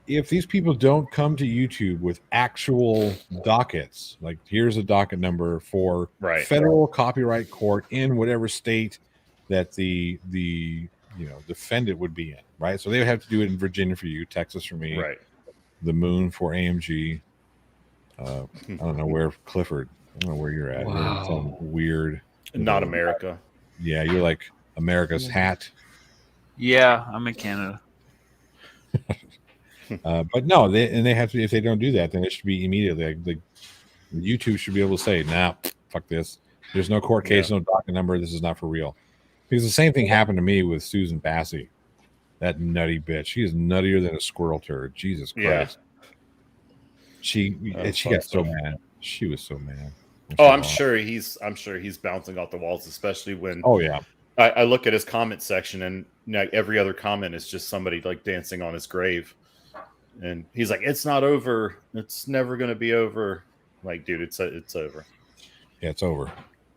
if these people don't come to YouTube with actual dockets, like here's a docket number for federal copyright court in whatever state that the defendant would be in, right? So they would have to do it in Virginia for you, Texas for me, the Moon for AMG. I don't know where Clifford. I don't know where you're at. Wow. You're some weird. Not America. Yeah, you're like America's hat. Yeah, I'm in Canada. But no, they have to. If they don't do that, then it should be immediately. Like YouTube should be able to say, "Nah, fuck this. There's no court case, no docket number. This is not for real." Because the same thing happened to me with Susan Bassey, that nutty bitch. She is nuttier than a squirrel turd. Jesus Christ. She got so mad. She was so mad. I'm sure he's bouncing off the walls, especially when. Oh yeah. I look at his comment section, and every other comment is just somebody like dancing on his grave. And he's like, "It's not over. It's never going to be over." Like, dude, it's over. Yeah, it's over.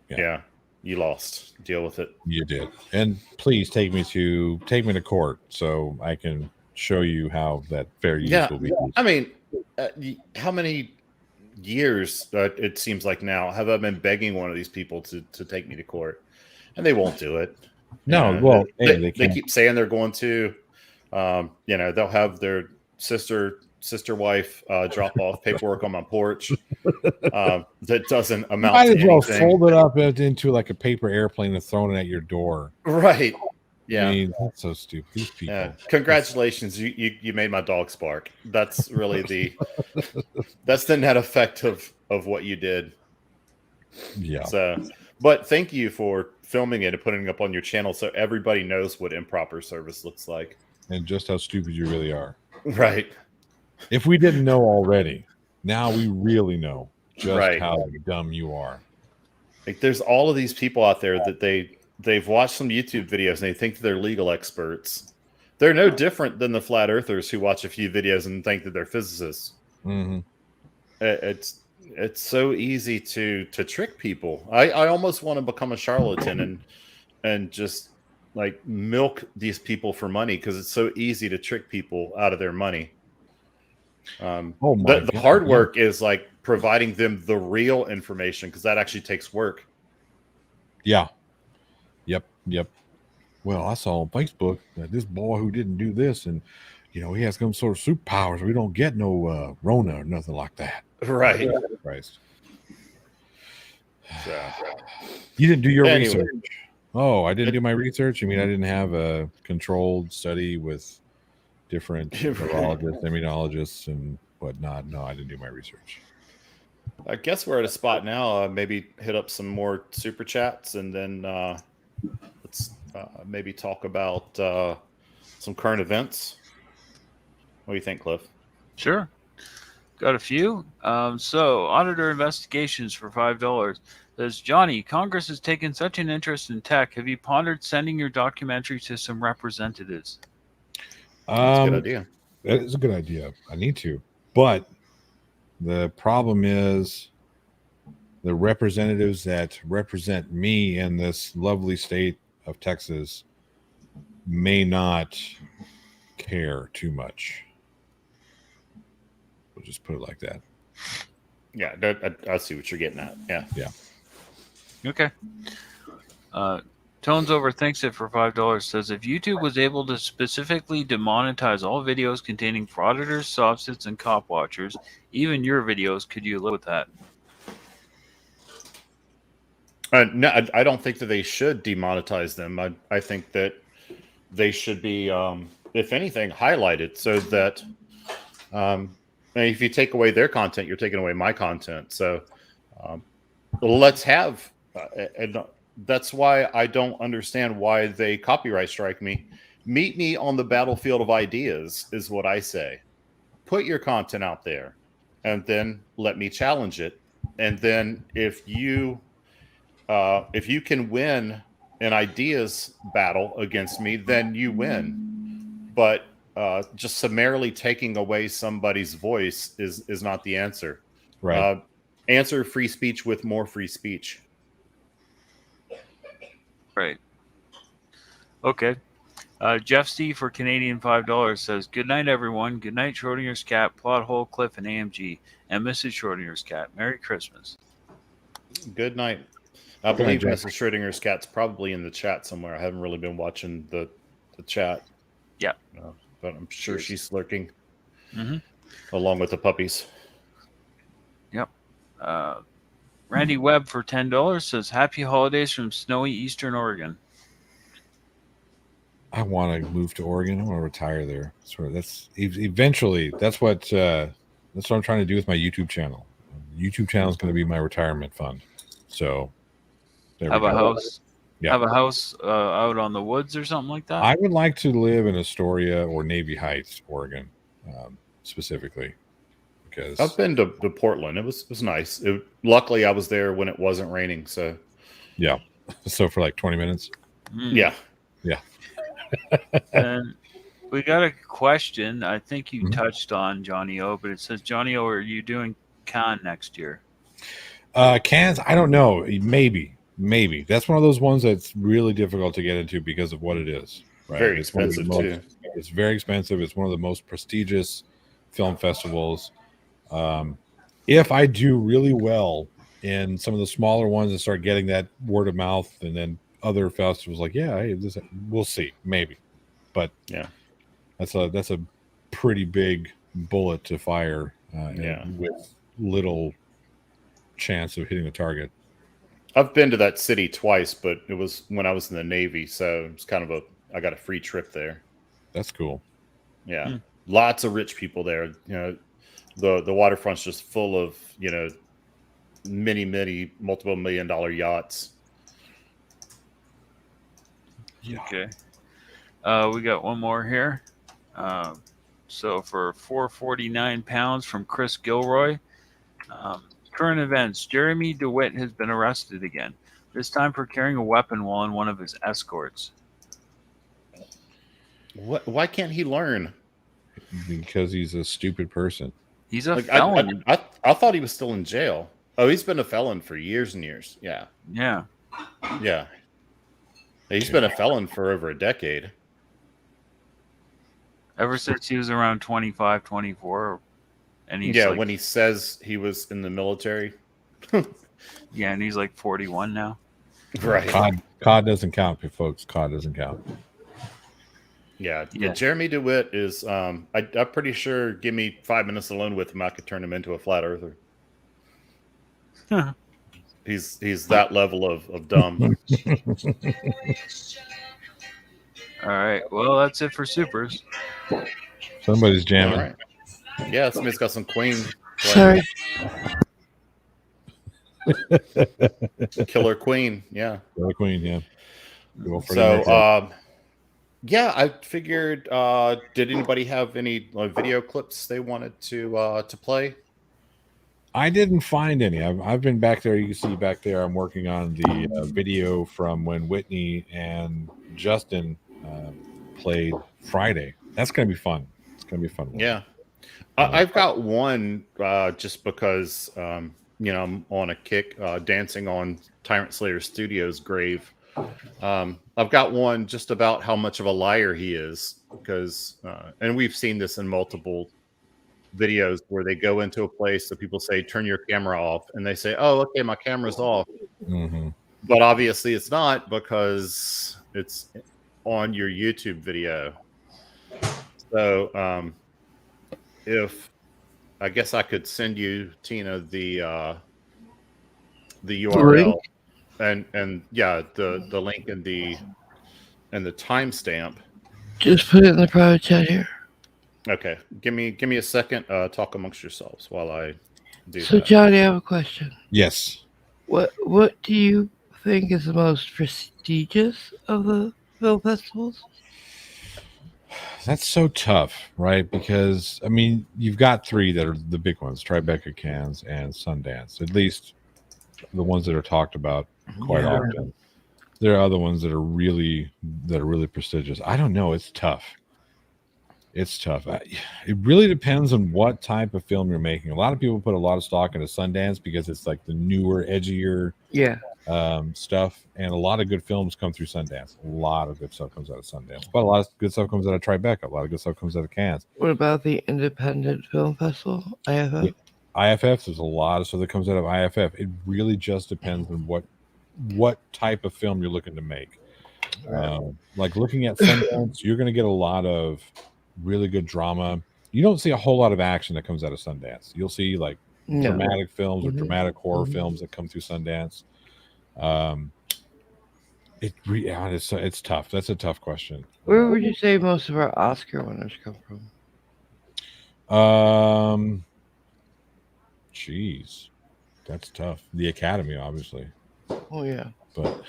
Yeah, you lost. Deal with it. You did. And please take me to court so I can show you how that fair use will be used. I mean, how many years it seems like now have I been begging one of these people to take me to court, and they won't do it. No, well, they keep saying they're going to. They'll have their sister wife drop off paperwork on my porch that doesn't amount to anything. Might as well fold it up into like a paper airplane and thrown it at your door. Right. Yeah. I mean, that's so stupid. These people. Congratulations. You made my dog spark. That's really that's the net effect of what you did. Yeah. So, but thank you for filming it and putting it up on your channel so everybody knows what improper service looks like. And just how stupid you really are. Right. If we didn't know already, now we really know just how dumb you are. Like, there's all of these people out there that they've watched some YouTube videos and they think they're legal experts. They're no different than the flat earthers who watch a few videos and think that they're physicists. Mm-hmm. It's It's so easy to trick people. I almost want to become a charlatan and just like milk these people for money because it's so easy to trick people out of their money. Oh my The God, hard yeah. work is like providing them the real information because that actually takes work. Yeah. Yep. Well, I saw on Facebook that this boy who didn't do this, and he has some sort of superpowers. We don't get no Rona or nothing like that. Right. Christ. So, You didn't do your anyway. research. Oh, I didn't do my research. You mean I didn't have a controlled study with different neurologists, immunologists, and whatnot? No, I didn't do my research. I guess we're at a spot now. Maybe hit up some more super chats, and then let's maybe talk about some current events. What do you think, Cliff? Sure. Got a few. So, auditor investigations for $5. Says, Johnny, Congress has taken such an interest in tech. Have you pondered sending your documentary to some representatives? That's a good idea. That is a good idea. I need to. But the problem is the representatives that represent me in this lovely state of Texas may not care too much. We'll just put it like that. Yeah, I see what you're getting at. Yeah. Okay. Tones Overthinks It for $5 says, if YouTube was able to specifically demonetize all videos containing frauditors, softsits, and cop watchers, even your videos, could you live with that? No, I don't think that they should demonetize them. I think that they should be, if anything, highlighted so that if you take away their content, you're taking away my content. So let's have, and that's why I don't understand why they copyright strike me. Meet me on the battlefield of ideas is what I say. Put your content out there and then let me challenge it. And then if you can win an ideas battle against me, then you win. But just summarily taking away somebody's voice is not the answer. Right. Answer free speech with more free speech. Right. Okay. Jeff C for Canadian $5 says, good night, everyone. Good night, Schrodinger's cat, Plot Hole, Cliff, and AMG, and Mrs. Schrodinger's cat. Merry Christmas. Good night. I believe Mrs. Schrodinger's cat's probably in the chat somewhere. I haven't really been watching the chat. Yeah. But I'm sure she's lurking Mm-hmm. along with the puppies. Yep. Randy Webb for $10 says, happy holidays from snowy Eastern Oregon. I want to move to Oregon. I want to retire there. That's eventually. That's what I'm trying to do with my YouTube channel. YouTube channel is going to be my retirement fund. So have a house. Yeah. Have a house out on the woods or something like that. I would like to live in Astoria or Navy Heights, Oregon, specifically. Because I've been to Portland. It was nice. Luckily, I was there when it wasn't raining. So yeah. So for like 20 minutes. Yeah. And we got a question. I think you touched on Johnny O, but it says, Johnny O, are you doing Cannes next year? Cannes, I don't know. Maybe. That's one of those ones that's really difficult to get into because of what it is. Right? Very expensive too. It's very expensive. It's one of the most prestigious film festivals. If I do really well in some of the smaller ones and start getting that word of mouth, and then other festivals like, we'll see, maybe. But yeah, that's a pretty big bullet to fire. With little chance of hitting the target. I've been to that city twice, but it was when I was in the Navy, so it's kind of I got a free trip there. That's cool. Yeah. Lots of rich people there. The waterfront's just full of, many multiple $1 million yachts. Yeah. Okay. We got one more here. So for £449 from Chris Gilroy. Current events. Jeremy DeWitt has been arrested again, this time for carrying a weapon while on one of his escorts. Why can't he learn? Because he's a stupid person. He's a felon. I thought he was still in jail. Oh, he's been a felon for years and years. Yeah. Yeah. Yeah. He's been a felon for over a decade. Ever since he was around 25, 24. And he's Yeah, like, when he says he was in the military. yeah, and he's like 41 now. Right. COD doesn't count, folks. COD doesn't count. Yeah. Yeah. Jeremy DeWitt is I'm pretty sure give me 5 minutes alone with him, I could turn him into a flat earther. He's that level of dumb. All right. Well, that's it for supers. Somebody's jamming. All right. Yeah, somebody's got some Queen. Sorry. Killer Queen. Yeah. Killer Queen. Yeah. So, yeah, I figured. Did anybody have any video clips they wanted to play? I didn't find any. I've been back there. You can see back there. I'm working on the video from when Whitney and Justin played Friday. That's gonna be fun. It's gonna be fun. Yeah, I've got one just because I'm on a kick dancing on Tyrant Slayer Studios' grave. I've got one just about how much of a liar he is, because and we've seen this in multiple videos where they go into a place that people say turn your camera off, and they say, oh, okay, my camera's off. Mm-hmm. But obviously it's not, because it's on your YouTube video. So if I guess I could send you, Tina, the URL and yeah, the link and the timestamp. Just put it in the private chat here. Okay, give me a second. Talk amongst yourselves while I do So, that. Johnny, I have a question. Yes. What do you think is the most prestigious of the film festivals? That's so tough, right? Because I mean, you've got three that are the big ones: Tribeca, Cannes, and Sundance. At least the ones that are talked about quite often. There are other ones that are really prestigious. I don't know. It's tough. It's tough. It really depends on what type of film you're making. A lot of people put a lot of stock into Sundance because it's like the newer, edgier stuff, and a lot of good films come through Sundance. A lot of good stuff comes out of Sundance, but a lot of good stuff comes out of Tribeca. A lot of good stuff comes out of Cannes. What about the Independent Film Festival, IFF? IFF, there's a lot of stuff that comes out of IFF. It really just depends on what type of film you're looking to make. Like looking at Sundance, you're going to get a lot of really good drama. You don't see a whole lot of action that comes out of Sundance. You'll see like dramatic films or dramatic horror films that come through Sundance. It's tough. That's a tough question. Where would you say most of our Oscar winners come from? Geez, that's tough. The Academy, obviously. Oh yeah, but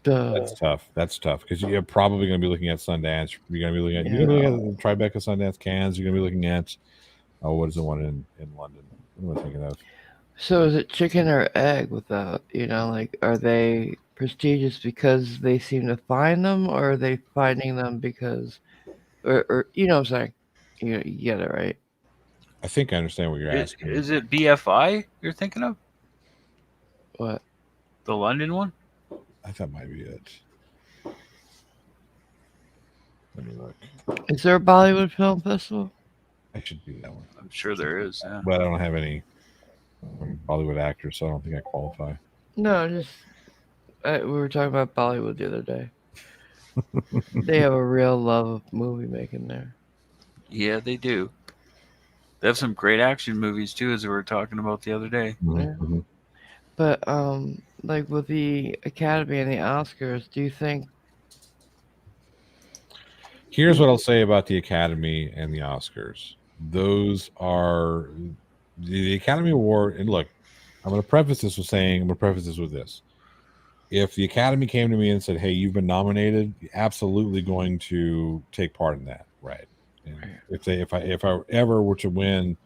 that's tough. That's tough because you're probably going to be looking at Sundance. You're going to be looking at Tribeca, Sundance, Cannes. You're going to be looking at what is the one in London? What am I thinking of? So is it chicken or egg? Without like, are they prestigious because they seem to find them, or are they finding them because, or you know what I'm saying? You get it right. I think I understand what you're asking. Is it BFI you're thinking of? What? The London one? I thought might be it. Let me look. Is there a Bollywood Film Festival? I should do that one. I'm sure there is. Yeah. But I don't have any Bollywood actors, so I don't think I qualify. No, just we were talking about Bollywood the other day. They have a real love of movie making there. Yeah, they do. They have some great action movies too, as we were talking about the other day. Mm-hmm. But like with the Academy and the Oscars, do you think? Here's what I'll say about the Academy and the Oscars. Those are the Academy Award. And look, I'm going to preface this with this. If the Academy came to me and said, "Hey, you've been nominated," absolutely going to take part in that, right? And if I ever were to win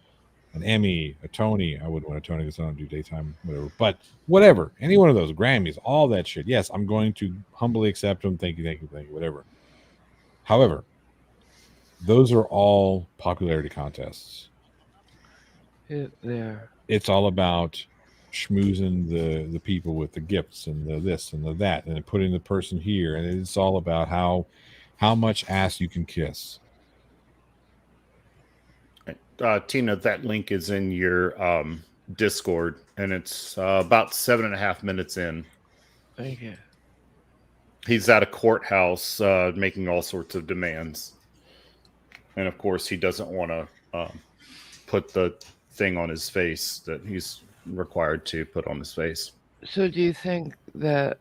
an Emmy, a Tony, I wouldn't win a Tony because I don't do daytime, whatever. But whatever, any one of those, Grammys, all that shit. Yes, I'm going to humbly accept them. Thank you, whatever. However, those are all popularity contests. there. It's all about schmoozing the people with the gifts and the this and the that, and putting the person here, and it's all about how much ass you can kiss. Tina, that link is in your Discord, and it's about 7.5 minutes in. Thank you. He's at a courthouse making all sorts of demands. And of course, he doesn't want to put the thing on his face that he's required to put on his face. So do you think that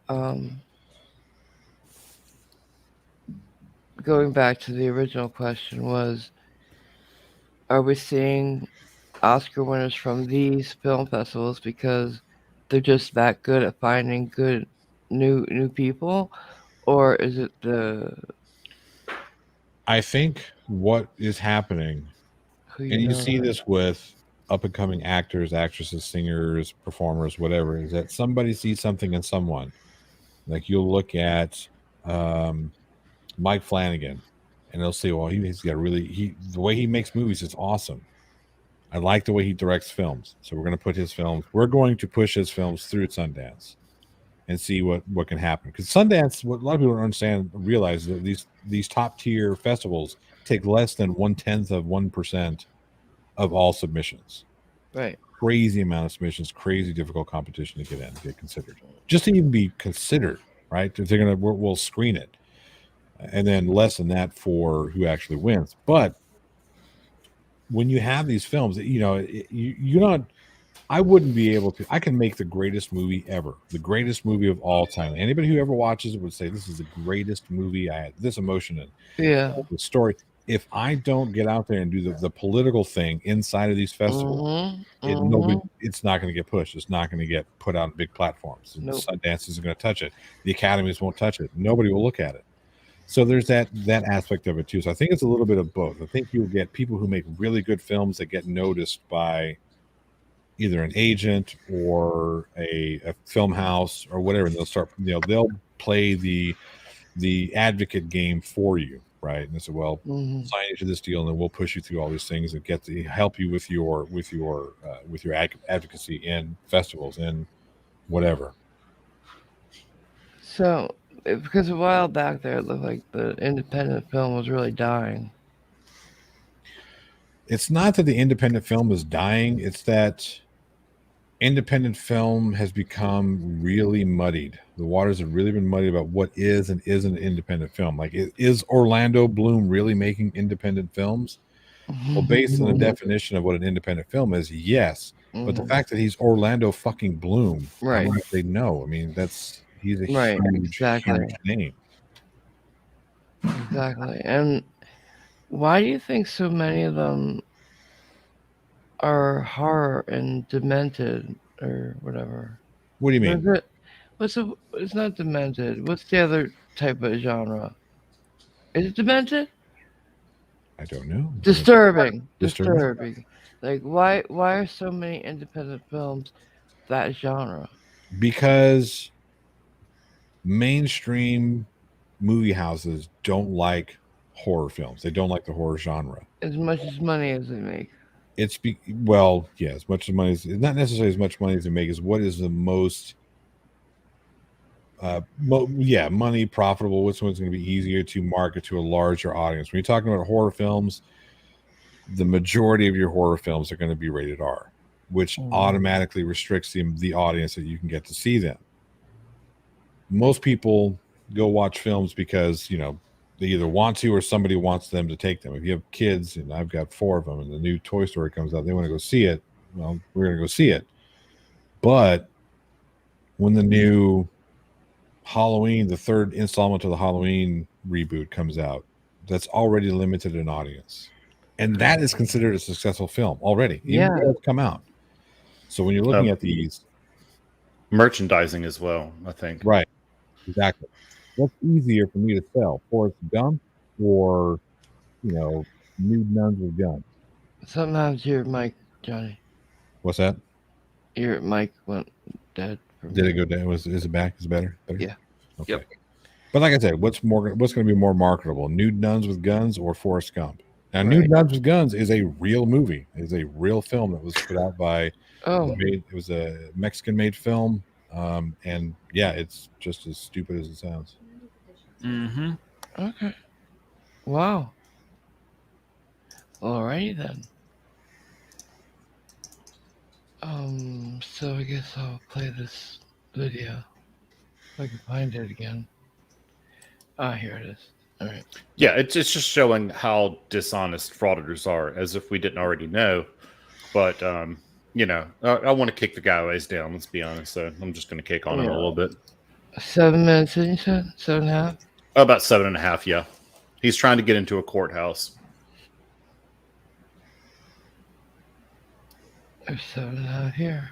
going back to the original question was, are we seeing Oscar winners from these film festivals because they're just that good at finding good new people, or is it the I think what is happening, who and you know see that? this with up and coming actors, actresses, singers, performers, whatever, is that somebody sees something in someone. Like you'll look at Mike Flanagan, and they'll say, "Well, he's got the way he makes movies is awesome. I like the way he directs films, so we're going to push his films through Sundance and see what can happen." Because Sundance, what a lot of people don't realize that these top tier festivals take less than 0.1% of all submissions. Right. Crazy amount of submissions, crazy difficult competition to get considered. Just to even be considered, right? We'll screen it, and then less than that for who actually wins. But when you have these films, you're not. I wouldn't be able to. I can make the greatest movie ever, the greatest movie of all time. Anybody who ever watches it would say this is the greatest movie. I had this emotion in. Yeah. The story. If I don't get out there and do the political thing inside of these festivals, it's not going to get pushed. It's not going to get put on big platforms. Nope. Sundance isn't going to touch it. The academies won't touch it. Nobody will look at it. So there's that aspect of it too. So I think it's a little bit of both. I think you'll get people who make really good films that get noticed by either an agent or a film house or whatever, and they'll start, they'll play the advocate game for you, right? And they say, well, sign you to this deal, and then we'll push you through all these things and get to help you with your advocacy in festivals and whatever. So, because a while back there, it looked like the independent film was really dying. It's not that the independent film is dying. It's that independent film has become really muddied. The waters have really been muddied about what is and isn't an independent film. Like, is Orlando Bloom really making independent films? Well, based on the definition of what an independent film is, yes. But the fact that he's Orlando fucking Bloom, right? They know. I mean, he's a huge name. Exactly. And why do you think so many of them are horror and demented or whatever? What do you mean? It's not demented. What's the other type of genre? Is it demented? I don't know. Disturbing. Like, why are so many independent films that genre? Because mainstream movie houses don't like horror films. They don't like the horror genre. As much as money as they make. As much as money is not necessarily as much money as they make is what is the most money profitable, which one's going to be easier to market to a larger audience. When you're talking about horror films, the majority of your horror films are going to be rated R, which automatically restricts the audience that you can get to see them. Most people go watch films because they either want to or somebody wants them to take them. If you have kids, and I've got 4 of them, and the new Toy Story comes out, they want to go see it. Well, we're going to go see it. But when the new Halloween, the 3rd installment of the Halloween reboot comes out, that's already limited an audience. And that is considered a successful film already. Even though it's come out. So when you're looking at these merchandising as well, I think. Right. Exactly. What's easier for me to sell? Forrest Gump or, Nude Nuns with Guns? Something happened to your mic, Johnny. What's that? Your mic went dead. Did it go down? Is it back? Is it better? Yeah. Okay. Yep. But like I said, what's going to be more marketable? Nude Nuns with Guns or Forrest Gump? Now, Right. New Dodgers Guns is a real movie. It's a real film that was put out by. Oh, It was a Mexican-made film, and yeah, it's just as stupid as it sounds. Mm-hmm. okay. Wow. Alrighty then. So I guess I'll play this video. If I can find it again. Ah, here it is. All right. Yeah, it's just showing how dishonest frauditors are, as if we didn't already know. But you know, I want to kick the guy ways down. Let's be honest. So I'm just going to kick on him a little bit. 7 minutes in, you said? 7.5? About 7.5. Yeah, he's trying to get into a courthouse. There's 7.5 here.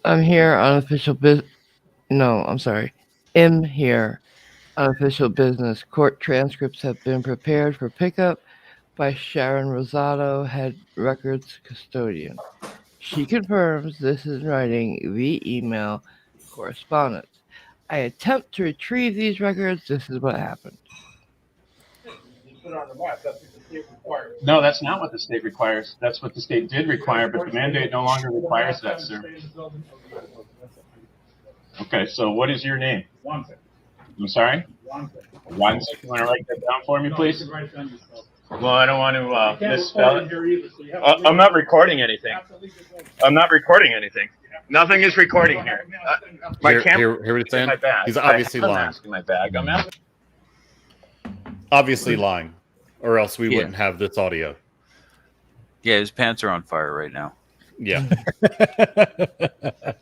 I'm here on official business. No, I'm sorry. I'm here on official business. Court transcripts have been prepared for pickup by Sharon Rosado, head records custodian. She confirms this is in writing via email correspondence. I attempt to retrieve these records. This is what happened. No, that's not what the state requires. That's what the state did require, but the mandate no longer requires that, sir. Okay, so what is your name? I'm sorry? One second. You want to write that down for me, please? Well, I don't want to misspell it. I'm not recording anything. I'm not recording anything. Nothing is recording here. My camera. Here what it's saying. My bag. He's obviously I'm lying. asking my bag. I'm asking. Obviously lying, or else we Yeah. wouldn't have this audio. Yeah, his pants are on fire right now. Yeah. For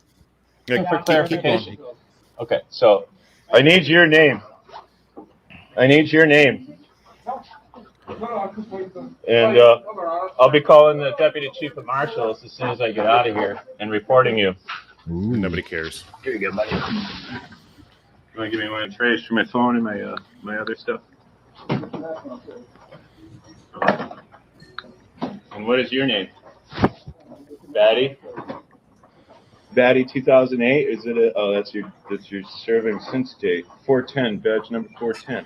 Keep going. clarification. Okay, so I need your name. I need your name. And I'll be calling the deputy chief of marshals as soon as I get out of here and reporting you. Ooh. Nobody cares. Here you go, buddy. You want to give me one of the trays for my phone and my other stuff? And what is your name? Batty? Batty 2008? Is it a? Oh, that's your serving since date. 410, badge number 410.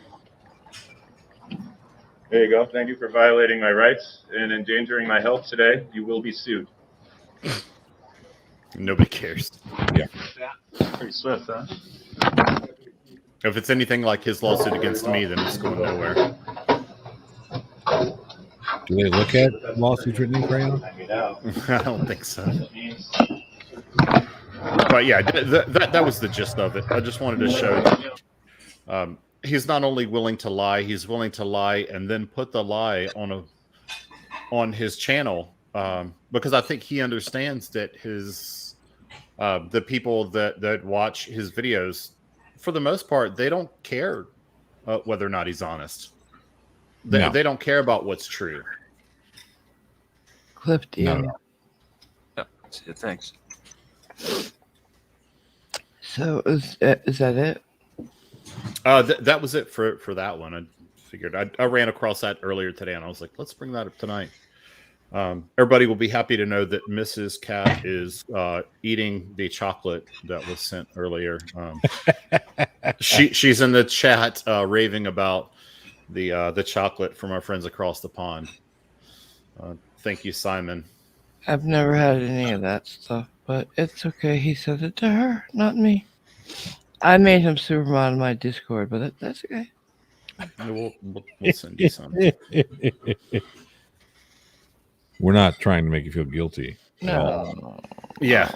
There you go. Thank you for violating my rights and endangering my health today. You will be sued. Nobody cares. Yeah. Pretty swift, huh? If it's anything like his lawsuit against me, then it's going nowhere. Do they look at lawsuits written in crayon? I don't think so. But yeah, that was the gist of it. I just wanted to show he's not only willing to lie, he's willing to lie and then put the lie on his channel because I think he understands that his the people that watch his videos, for the most part, they don't care whether or not he's honest. They don't care about what's true. Clip deal. No. Yeah, thanks. So is that it? That was it for that one. I figured I ran across that earlier today, and I was like, let's bring that up tonight. Everybody will be happy to know that Mrs. Cat is eating the chocolate that was sent earlier. She's in the chat raving about the chocolate from our friends across the pond. Thank you, Simon. I've never had any of that stuff, but it's okay. He sent it to her, not me. I made him Superman in my Discord, but that's okay. We'll send you some. We're not trying to make you feel guilty. No. Yeah.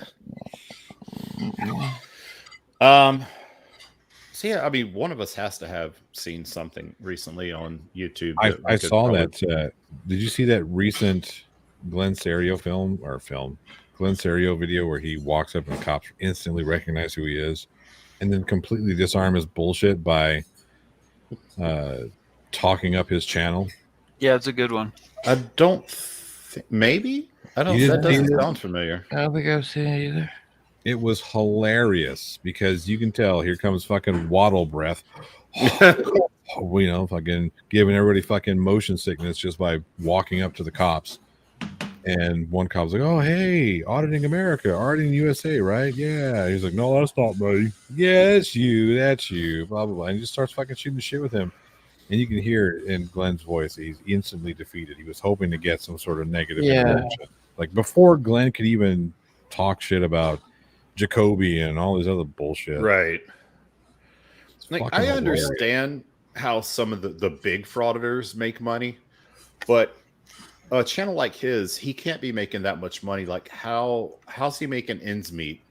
So yeah, I mean, one of us has to have seen something recently on YouTube. I saw that. Did you see that recent Glenn Serio Glenn Serio video where he walks up and the cops instantly recognize who he is and then completely disarm his bullshit by talking up his channel? Yeah, it's a good one. I don't maybe? I don't You that didn't see doesn't it? sound familiar. I don't think I've seen it either. It was hilarious because you can tell here comes fucking waddle breath. Fucking giving everybody fucking motion sickness just by walking up to the cops. And one cop's like, "Oh, hey, auditing America, auditing USA, right? Yeah." He's like, "No, that's not me." "Yeah, that's you. Blah, blah, blah." And he just starts fucking shooting the shit with him. And you can hear in Glenn's voice, he's instantly defeated. He was hoping to get some sort of negative Yeah. interaction. Like before Glenn could even talk shit about Jacoby and all this other bullshit. Right. It's Like, fucking I hilarious. understand how some of the big frauditors make money, but a channel like his, he can't be making that much money. Like, how's he making ends meet?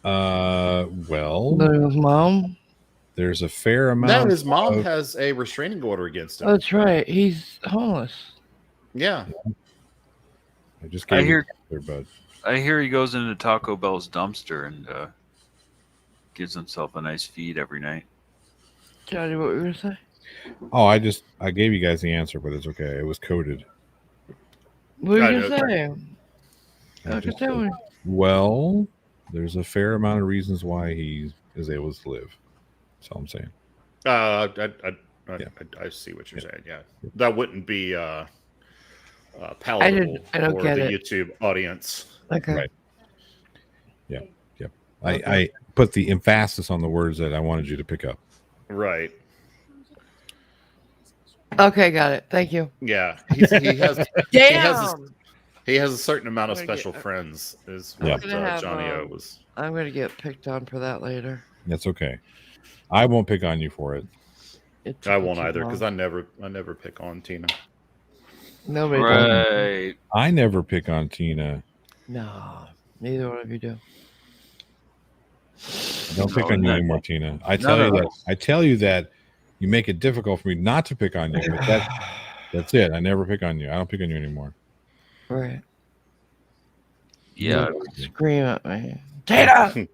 Well, Living with mom. there's a fair No, amount. his mom of- has a restraining order against him. That's right. He's homeless. Yeah. I just I gave hear- you there, bud. I hear he goes into Taco Bell's dumpster and gives himself a nice feed every night. Johnny, what were you gonna say? Oh, I gave you guys the answer, but it's okay. It was coded. What were I you know. gonna say? I Okay, just tell said, me. well, there's a fair amount of reasons why he is able to live. That's all I'm saying. I see what you're saying. Yeah, that wouldn't be palatable I don't for get the it. YouTube audience. Okay. Right. I put the emphasis on the words that I wanted you to pick up. Right. Okay, got it. Thank you. Yeah. He has Damn! he has a certain amount of I'm gonna special get- friends. Is Yeah. what I'm gonna have, Johnny O was. I'm gonna get picked on for that later. That's okay. I won't pick on you for it. It I took won't too either because long. I never pick on Tina. Nobody does. Right. I never pick on Tina. No, neither one of you do. I don't pick No, on you no. anymore, Tina. I None tell of you that. us. I tell you that you make it difficult for me not to pick on you. But that's it. I never pick on you. I don't pick on you anymore. Right. Yeah. Scream at me. Tina!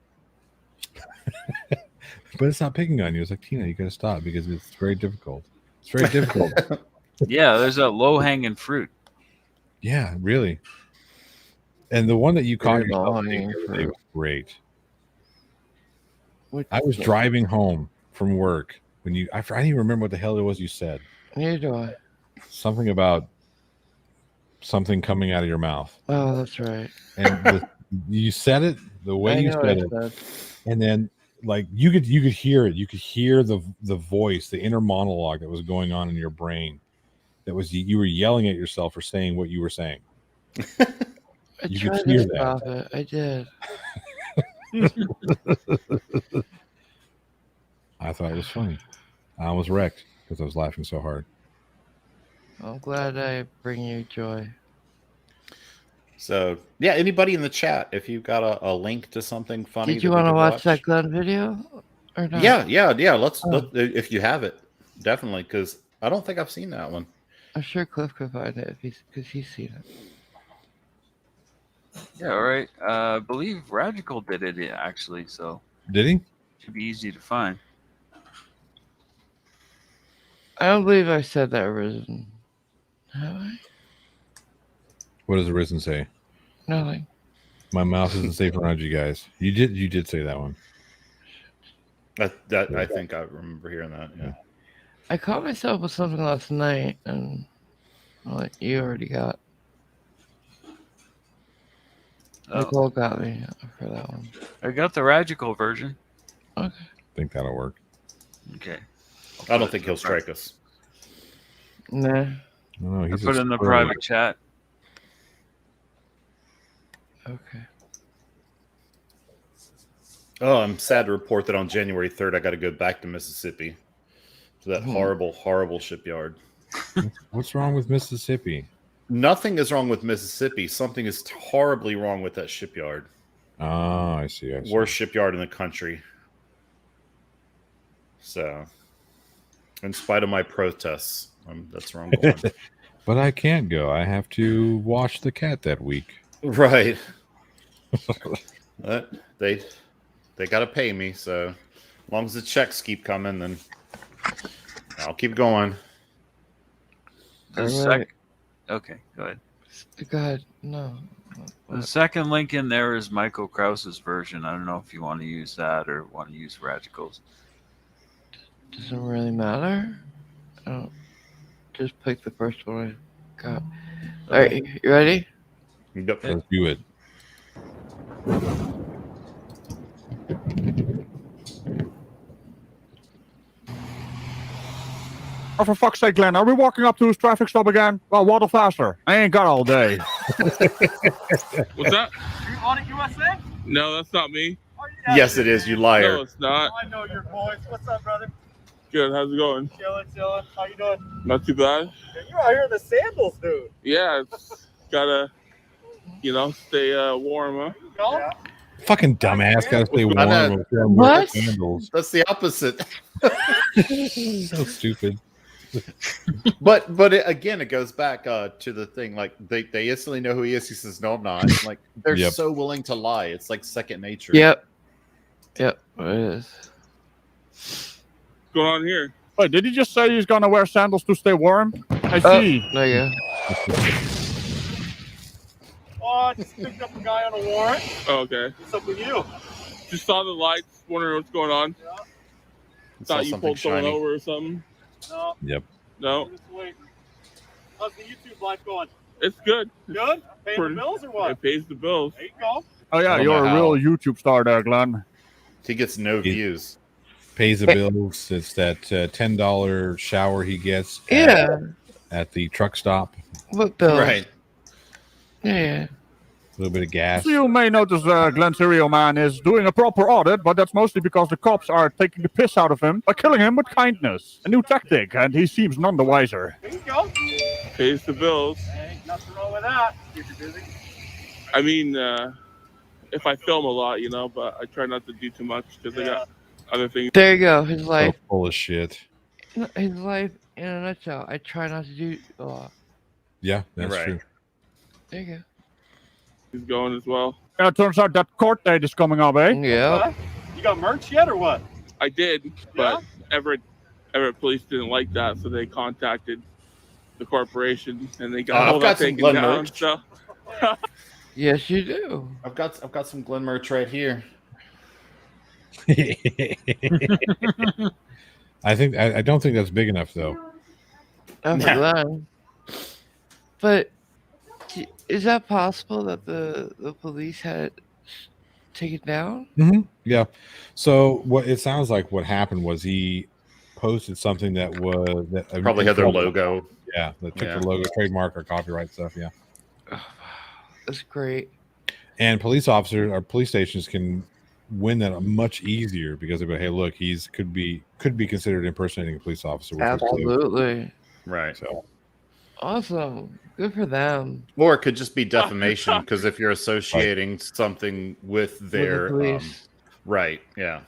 But it's not picking on you. It's like, Tina, you got to stop because it's very difficult. It's very difficult. Yeah, there's that low hanging fruit. Yeah, really. And the one that you caught Very yourself long-hanging eating the other day fruit. was great. Which- I was driving home from work when I didn't even remember what the hell it was you said. Neither do I. Something about something coming out of your mouth. Oh, that's right. And you said it the way I you know said what I it. said. And then like you could hear it. You could hear the voice, the inner monologue that was going on in your brain. That was you were yelling at yourself for saying what you were saying. I You could tried hear to that. stop it. I did. I thought it was funny. I almost wrecked because I was laughing so hard. I'm glad I bring you joy. So yeah, anybody in the chat, if you've got a link to something funny, Did you that we want to could watch that Glenn video or not? Yeah. Let's Oh. if you have it, definitely, because I don't think I've seen that one. I'm sure Cliff could find it because he's seen it. Yeah, all right. I believe Radical did it actually, so Did he? it should be easy to find. I don't believe I said that Risen. Have I? What does the risen say? Nothing. My mouth isn't safe around you guys. You did say that one. That I think I remember hearing that. Yeah. I caught myself with something last night, and well, you already got. Oh, Nicole got me for that one. I got the Radical version. Okay. I think that'll work. Okay. I don't think he'll strike us. Nah. No, I he's put it in the squirrel. private chat. Okay. Oh, I'm sad to report that on January 3rd, I got to go back to Mississippi to that horrible shipyard. What's wrong with Mississippi? Nothing is wrong with Mississippi. Something is horribly wrong with that shipyard. Oh, I see. Worst shipyard in the country. So, in spite of my protests, that's where I'm going. But I can't go. I have to wash the cat that week. Right. But they got to pay me, so as long as the checks keep coming, then I'll keep going. Alright. Okay, go ahead. Go ahead. No. The second link in there is Michael Krause's version. I don't know if you want to use that or want to use Radical's. Doesn't really matter. I don't. Just pick the first one I got. All right, you ready? Yep. Let's do it. Oh, for fuck's sake, Glenn, are we walking up to his traffic stop again? Well, waddle faster. I ain't got all day. What's that? You Audit USA? No, that's not me. Oh, yeah, Yes, it is. You liar. No, it's not. I know your voice. What's up, brother? Good. How's it going? Chilling. How you doing? Not too bad. You're out here in the sandals, dude. Yeah, it's gotta, stay warm, huh? Yeah. Fucking dumbass. Gotta stay warm. know. with them What? Sandals. That's the opposite. So stupid. But again, it goes back to the thing. Like they instantly know who he is. He says, "No, I'm not." Like they're Yep. so willing to lie. It's like second nature. Yep. It is. What's going on here? Wait, did he just say he's gonna wear sandals to stay warm? I Oh, see. there you go. Oh, I just picked up a guy on a warrant. Oh, okay. What's up with you? Just saw the lights. Wondering what's going on. Saw Thought you something pulled someone shiny. over or something. No, Yep. No, just waiting. How's the YouTube life going? it's good. Good? Paying Pretty- the bills or what? It pays the bills. There you go. Oh yeah, I don't you're know a how. real YouTube star there, Glenn. He gets no views. Pays the bills. It's that $10 shower he gets Yeah. at the truck stop. What bill? Right. Yeah. A little bit of gas. So you may notice Glenn Serial Man is doing a proper audit, but that's mostly because the cops are taking the piss out of him by killing him with kindness. A new tactic, and he seems none the wiser. There you go. Pays the bills. Ain't nothing wrong with that. Keep you busy. I mean, if I film a lot, but I try not to do too much because I got other things. There you go. His So life. full of shit. His life in a nutshell. I try not to do a lot. Yeah, that's Right. true. There you He's going as well. Yeah, it turns out that court date is coming up, go. eh? Yeah. Huh? You got merch yet or what? I did, but Everett Police didn't like that, so they contacted the corporation and they got I've all got that some taken Glen down. merch. So Yes, you do. I've got some Glen merch right here. I don't think that's big enough though. I'm Nah. glad. But is that possible that the police had it taken down? Mm-hmm. Yeah. So what it sounds like what happened was he posted something that was that Probably had their logo. Yeah, that took Yeah. the logo, trademark, or copyright stuff. Yeah. That's great. And police officers or police stations can win that much easier because they go, hey, look, he's could be considered impersonating a police officer. Which is good. Absolutely. Right. So Awesome. Good for them. Or it could just be defamation because if you're associating something with With their the police. right, yeah.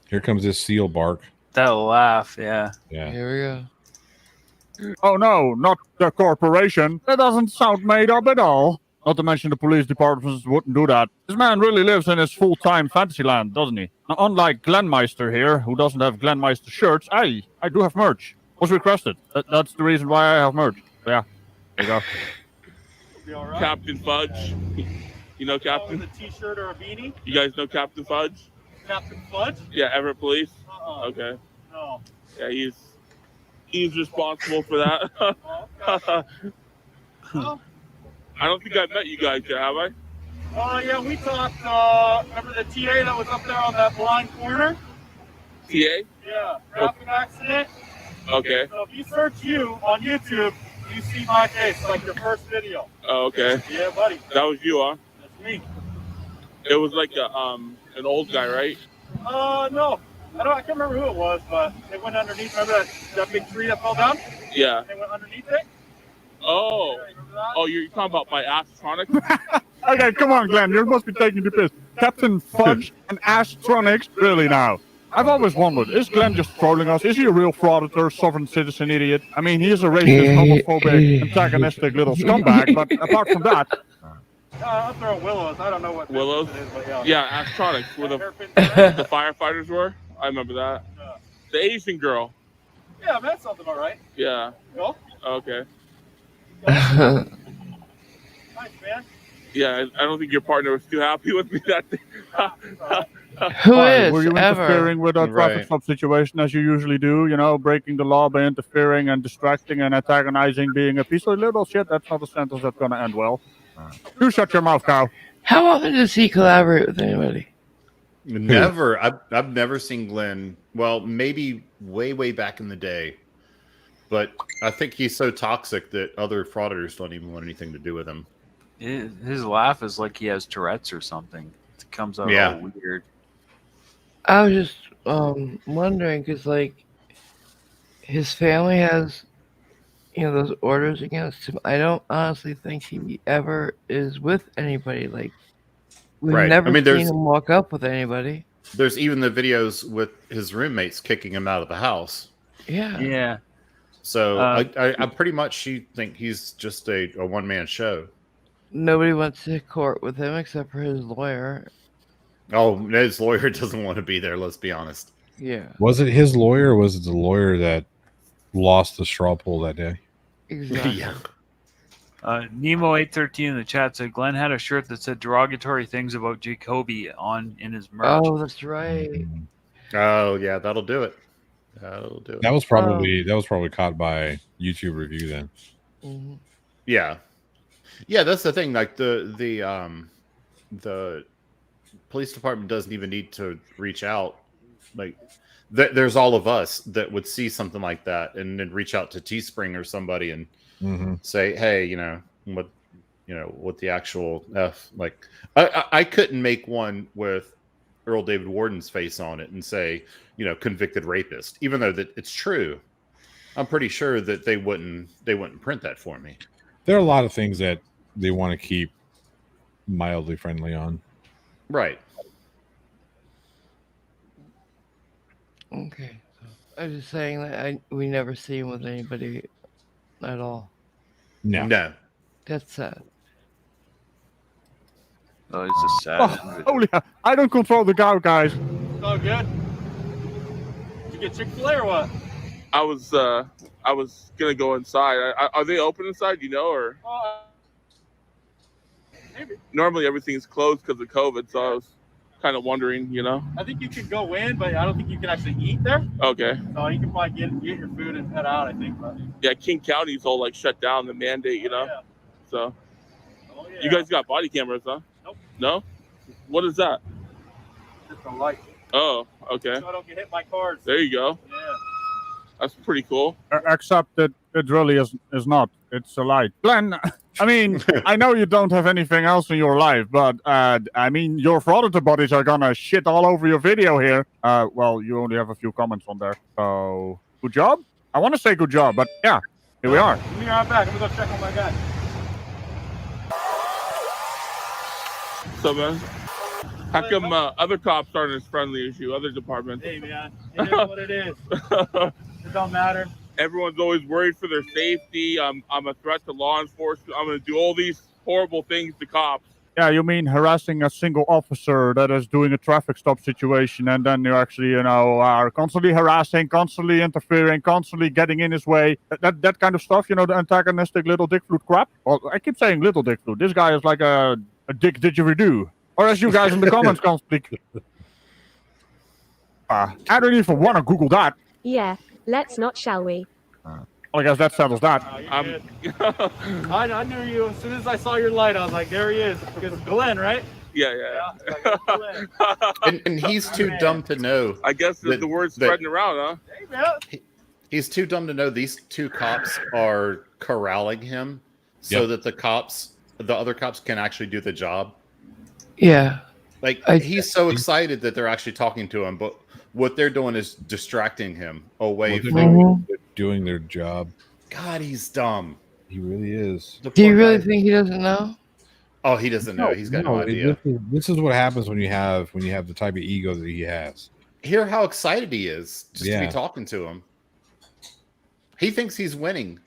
here comes this seal bark. That laugh, yeah. Yeah. Here we go. Oh no, not the corporation. That doesn't sound made up at all. Not to mention the police departments wouldn't do that. This man really lives in his full-time fantasy land, doesn't he? Now, unlike Glenmeister here, who doesn't have Glenmeister shirts, I do have merch. Was requested. That's the reason why I have merch. Yeah, there you go. Be all right. Captain Fudge, you know Oh, Captain? with a t-shirt or a beanie? You guys know Captain Fudge? Captain Fudge? Yeah, Everett Police. Uh-uh. Okay. No. Yeah, he's responsible for that. Oh, okay. I don't think I've met you guys yet, have I? Oh, yeah, we talked, remember the TA that was up there on that blind corner? TA? Yeah, traffic accident. Okay. So if you search you on YouTube, you see my face, like your first video. Oh, okay. Yeah, buddy, That was you, huh? that's me. It was like an old guy, right? No, I can't remember who it was, but they went underneath. Remember that big tree that fell down? Yeah. They went underneath it. Oh. Yeah, remember that? Oh, you're talking about my Astronics? Okay, come on, Glenn. You must be taking the piss. Captain Fudge and Astronics? Really now? I've always wondered, is Glenn just trolling us? Is he a real frauditor, sovereign citizen idiot? I mean, he is a racist, homophobic, antagonistic little scumbag, but apart from that... I'm throwing Willows. I don't know what Willows? it is, but yeah. Yeah, Astronics, where the Hairpin- firefighters were. I remember that. Yeah. The Asian girl. Yeah, man, that's something all right. Yeah. Go. Okay. Nice, man. Yeah, I don't think your partner was too happy with me that day. Who Why? is Were you ever? interfering with a traffic Right. stop situation as you usually do? You know, breaking the law by interfering and distracting and antagonizing, being a piece of little shit. That's not a sentence that's going to end well. You shut your mouth, cow. How often does he collaborate with anybody? Never. I've never seen Glenn. Well, maybe way back in the day, but I think he's so toxic that other frauditors don't even want anything to do with him. His laugh is like he has Tourette's or something. It comes out Yeah. all weird. I was just wondering because like his family has, those orders against him. I don't honestly think he ever is with anybody. Like we've Right. never I mean, seen there's him walk up with anybody. there's even the videos with his roommates kicking him out of the house. Yeah. Yeah. So I pretty much think he's just a one-man show. Nobody went to court with him except for his lawyer. Oh, his lawyer doesn't want to be there. Let's be honest. Yeah. Was it his lawyer or was it the lawyer that lost the straw poll that day? Exactly. Yeah. Nemo813 in the chat said Glenn had a shirt that said derogatory things about Jacoby in his merch. Oh, that's right. Oh, yeah, that'll do it. That'll do it. That was probably caught by YouTube review then. Mhm. Yeah. Yeah, that's the thing. Like the police department doesn't even need to reach out. Like there's all of us that would see something like that and then reach out to Teespring or somebody and say, hey, what the actual F, like I couldn't make one with Earl David Warden's face on it and say, convicted rapist, even though that it's true. I'm pretty sure that they wouldn't print that for me. There are a lot of things that they want to keep mildly friendly on. Right. Okay. So I was just saying that we never see him with anybody at all. No. That's sad. Oh, he's a sad. Holy hell. I don't control the crowd, guys. It's all good. Did you get Chick-fil-A or what? I was gonna go inside. Are they open inside? Or Maybe. normally everything's closed because of COVID? So I was kind of wondering. I think you can go in, but I don't think you can actually eat there. Okay. So you can probably get your food and head out, I think. But Yeah, King County's all like shut down, the mandate. yeah. So Oh, yeah. you guys got body cameras, huh? Nope. No. What is that? Just a light. Oh, okay. So I don't get hit by cars. There you go. Yeah. That's pretty cool. Except that it really is not. It's a light. Glenn, I mean, I know you don't have anything else in your life, but your fraudster buddies are gonna shit all over your video here. Well, you only have a few comments on there. So, good job? I want to say good job, but yeah, here we are. Give me right back. I'm gonna go check on my guy. So, man, how come other cops aren't as friendly as you, other departments? Hey, man. It is what it is. It don't matter. Everyone's always worried for their safety. I'm a threat to law enforcement. I'm going to do all these horrible things to cops. Yeah, you mean harassing a single officer that is doing a traffic stop situation, and then you actually, are constantly harassing, constantly interfering, constantly getting in his way. That kind of stuff, the antagonistic little dick flute crap. Well, I keep saying little dick flute. This guy is like a dick didgeridoo. Or as you guys in the comments constantly. I don't even want to Google that. Yeah, let's not, shall we? Well, I guess that settles that. You're good. I knew you as soon as I saw your light. I was like, there he is. Because Glenn, right? Yeah. Glenn. And he's too dumb to know. I guess the word's spreading around, huh? Hey, man. He's too dumb to know these two cops are corralling him so that the other cops can actually do the job. Yeah. Like he's so excited that they're actually talking to him, but what they're doing is distracting him away from doing their job. God, he's dumb. He really is. Do you really think he doesn't know? Oh, he doesn't know. He's got no idea. This is what happens when you have the type of ego that he has. Hear how excited he is just to Yeah. be talking to him. He thinks he's winning.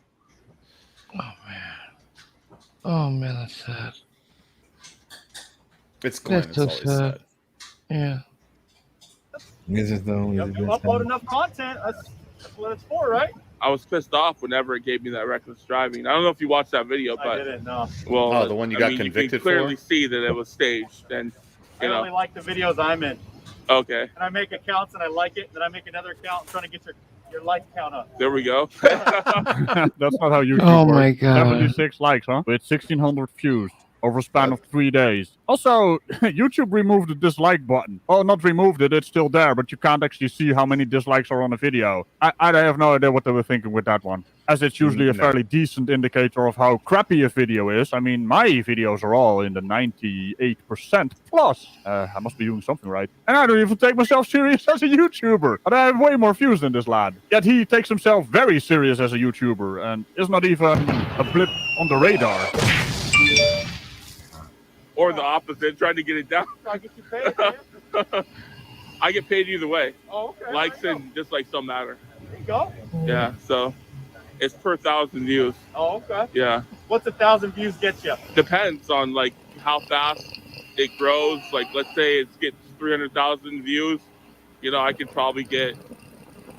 Oh man, that's sad. It's Glenn. That's It's so always sad. sad. Yeah. Is it though? You upload enough content. That's what it's for, right? I was pissed off whenever it gave me that reckless driving. I don't know if you watched that video, I but didn't know. well, Oh, the one you got convicted you can clearly for? see that it was staged, and I only like the videos I'm in. okay, And I make accounts and I like it. Then I make another account. I'm trying to get your like count up. there we go. That's not how YouTube Oh works. my god. 76 likes, huh? With 1,600 views. over a span of 3 days. Also, YouTube removed the dislike button. Oh, not removed it, it's still there, but you can't actually see how many dislikes are on a video. I have no idea what they were thinking with that one, as it's usually a No. fairly decent indicator of how crappy a video is. I mean, my videos are all in the 98% plus. I must be doing something right. And I don't even take myself serious as a YouTuber, but I have way more views than this lad. Yet he takes himself very serious as a YouTuber, and is not even a blip on the radar. Or the opposite, trying to get it down. I get you paid, man. I get paid either way. Oh, okay. Likes and dislikes don't matter. There you go. Yeah, so it's per 1,000 views. Oh, okay. Yeah, What's 1,000 views get you? depends on like how fast it grows. Like let's say it gets 300,000 views, you know, I could probably get,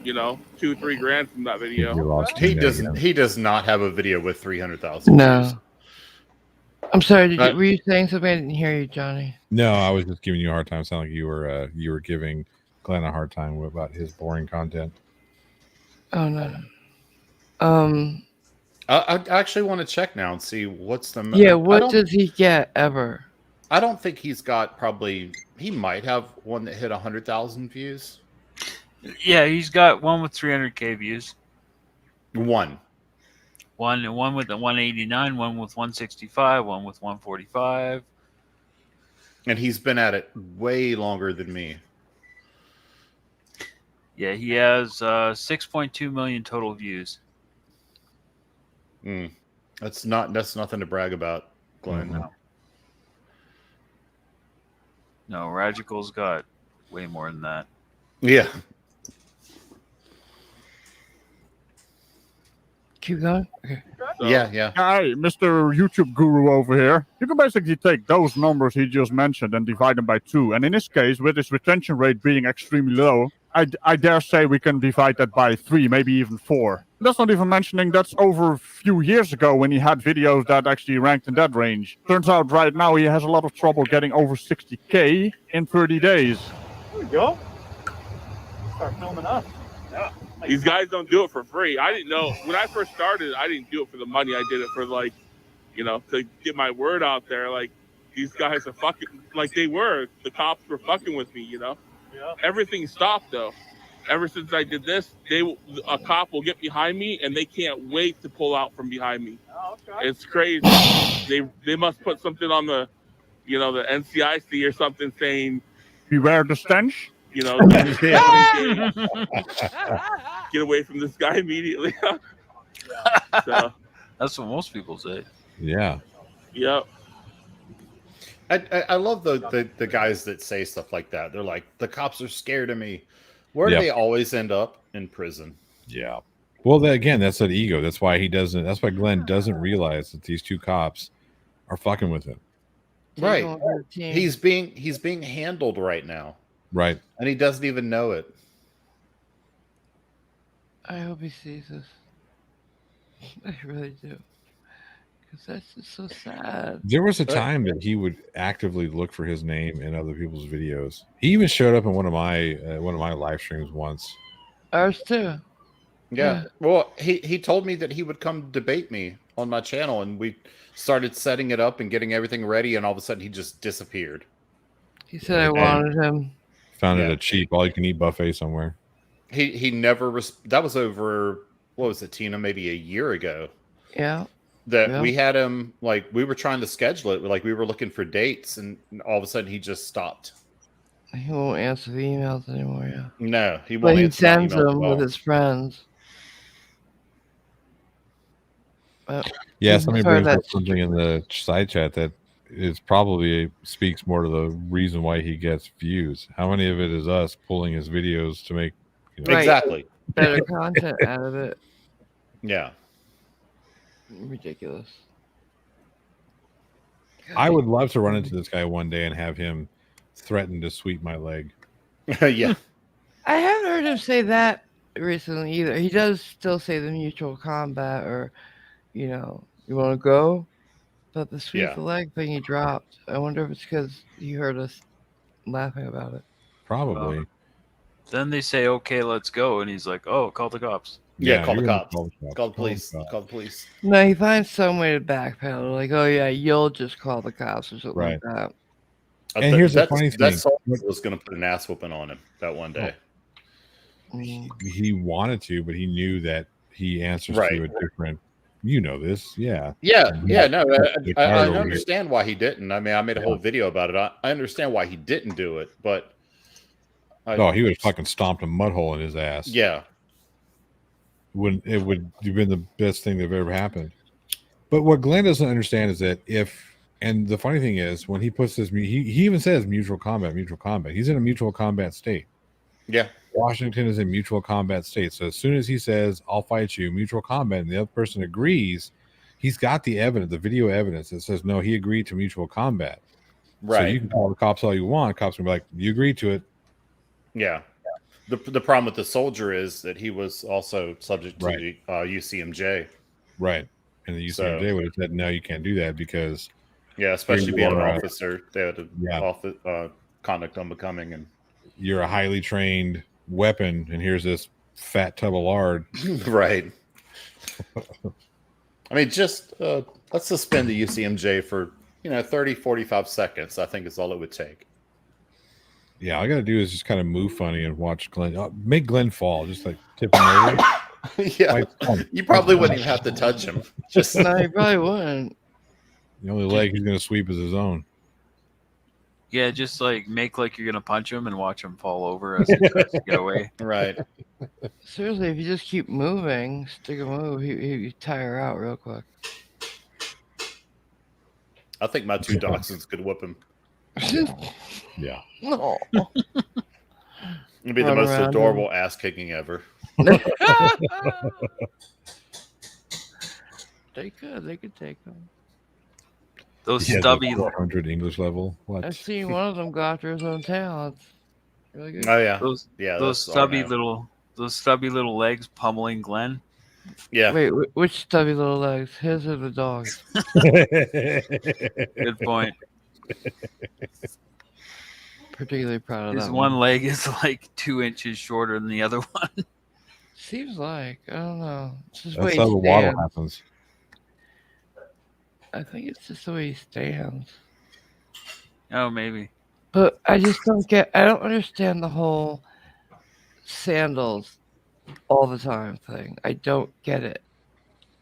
you know, 2-3 grand from that You video. lost He me doesn't. again. He does not have a video with 300,000 views. No. I'm sorry. But- Were you saying something? I didn't hear you, Johnny. No, I was just giving you a hard time. Sound like you were giving Glenn a hard time about his boring content. Oh no. I actually want to check now and see what's the. Yeah. I What don't- does he get ever? I don't think he's got probably. He might have one that hit 100,000 views. Yeah, he's got one with 300K views. One. One with the 189, one with 165, one with 145. And he's been at it way longer than me. Yeah, he has 6.2 million total views. That's nothing to brag about, Glenn. Mhm. No, Radical's got way more than that. Yeah. Keep going. Okay. So, Yeah. Hi, Mr. YouTube Guru over here. You can basically take those numbers he just mentioned and divide them by 2. And in this case, with his retention rate being extremely low, I dare say we can divide that by 3, maybe even 4. That's not even mentioning that's over a few years ago when he had videos that actually ranked in that range. Turns out right now he has a lot of trouble getting over 60K in 30 days. There we go. Start filming us. Yeah. these guys don't do it for free. I didn't know when I first started. I didn't do it for the money. I did it for like, you know, to get my word out there. Like these guys are fucking like they were. The cops were fucking with me. You know. Yeah. Everything stopped though. Ever since I did this, a cop will get behind me and they can't wait to pull out from behind me. Oh, okay. It's crazy. They must put something on the, you know, the NCIC or something saying, Beware the stench. you know, get away from this guy immediately. So, That's what most people say. Yeah. yep. I love the guys that say stuff like that. They're like, the cops are scared of me. Where do Yeah. they always end up? In prison. Yeah. Well, again, that's that ego. That's why he doesn't. That's why Glenn doesn't realize that these two cops are fucking with him. Right. Take over the team. He's being handled right now, Right. and he doesn't even know it. I hope he sees this. I really do. Because that's just so sad. There was a time that he would actively look for his name in other people's videos. He even showed up in one of my live streams once. Ours too. Yeah. Yeah. Well, he told me that he would come debate me on my channel, and we started setting it up and getting everything ready, and all of a sudden he just disappeared. He said I And- wanted him. Found it Yeah. a cheap all-you-can-eat buffet somewhere. He never that was over, what was it, Tina, maybe a year ago Yeah. that Yeah. we had him, like we were trying to schedule it, like we were looking for dates, and all of a sudden he just stopped. He won't answer the emails anymore. Yeah. No, he But won't he answer my sends emails at them with all. his friends. Yeah, Mhm. somebody Sorry, brings up that's- something in the side chat that is probably speaks more to the reason why he gets views. How many of it is us pulling his videos to make, you know, Right. Exactly. Better content out of it. Yeah. Ridiculous. I would love to run into this guy one day and have him threaten to sweep my leg. Yeah. I haven't heard him say that recently either. He does still say the mutual combat or, you know, you want to go? But the sweep Yeah. the leg thing he dropped. I wonder if it's because he heard us laughing about it. Probably. Then they say, "Okay, let's go," and he's like, "Oh, call the cops." Yeah, call the you're gonna cops. call the cops. Call the police. Call the police. No, he finds some way to backpedal. Like, oh yeah, you'll just call the cops or something Right. like that. And here's the funny That thing. soldier was going to put an ass whooping on him that one day. Mm. He wanted to, but he knew that he answers Right. to a different. You know this, yeah. Yeah. No, I over here. understand why he didn't. I mean, I made a whole video about it. I understand why he didn't do it, but Oh, he would have fucking stomped a mud hole in his ass. yeah. It would have been the best thing that ever happened. But what Glenn doesn't understand is that and the funny thing is when he puts this, he even says mutual combat. He's in a mutual combat state. Yeah. Washington is in mutual combat state. So as soon as he says, I'll fight you, mutual combat, and the other person agrees, he's got the evidence, the video evidence that says, no, he agreed to mutual combat. Right. So you can call the cops all you want. Cops will be like, you agreed to it. Yeah. The problem with the soldier is that he was also subject to the UCMJ. Right. And the UCMJ would have said, no, you can't do that because... Yeah, especially being an officer. They had conduct unbecoming. And you're a highly trained weapon, and here's this fat tub of lard. Right. I mean, just let's suspend the UCMJ for 30, 45 seconds. I think is all it would take. Yeah, all I got to do is just kind of move funny and watch Glenn. Make Glenn fall, just like tip him over. Yeah, you probably wouldn't even have to touch him. Just No, you probably wouldn't. The only leg he's going to sweep is his own. Yeah, just like make like you're gonna punch him and watch him fall over as he tries to get away. Right. Seriously, if you just keep moving, stick a move, he tire out real quick. I think my 2 dachshunds could whip him. Yeah. No. It'd be the most adorable ass kicking ever. They could take them. Those stubby 400 English level. What? I've seen one of them go after his own tail. It's really good. Oh yeah. Those stubby little legs pummeling Glenn. Yeah. Wait, which stubby little legs? His or the dog's? Good point. Particularly proud of His that one leg is like 2 inches shorter than the other one. Seems like, I don't know. It's just That's the how way the he waddle stands. happens. I think it's just the way he stands. Oh, maybe. But I just I don't understand the whole sandals all the time thing. I don't get it.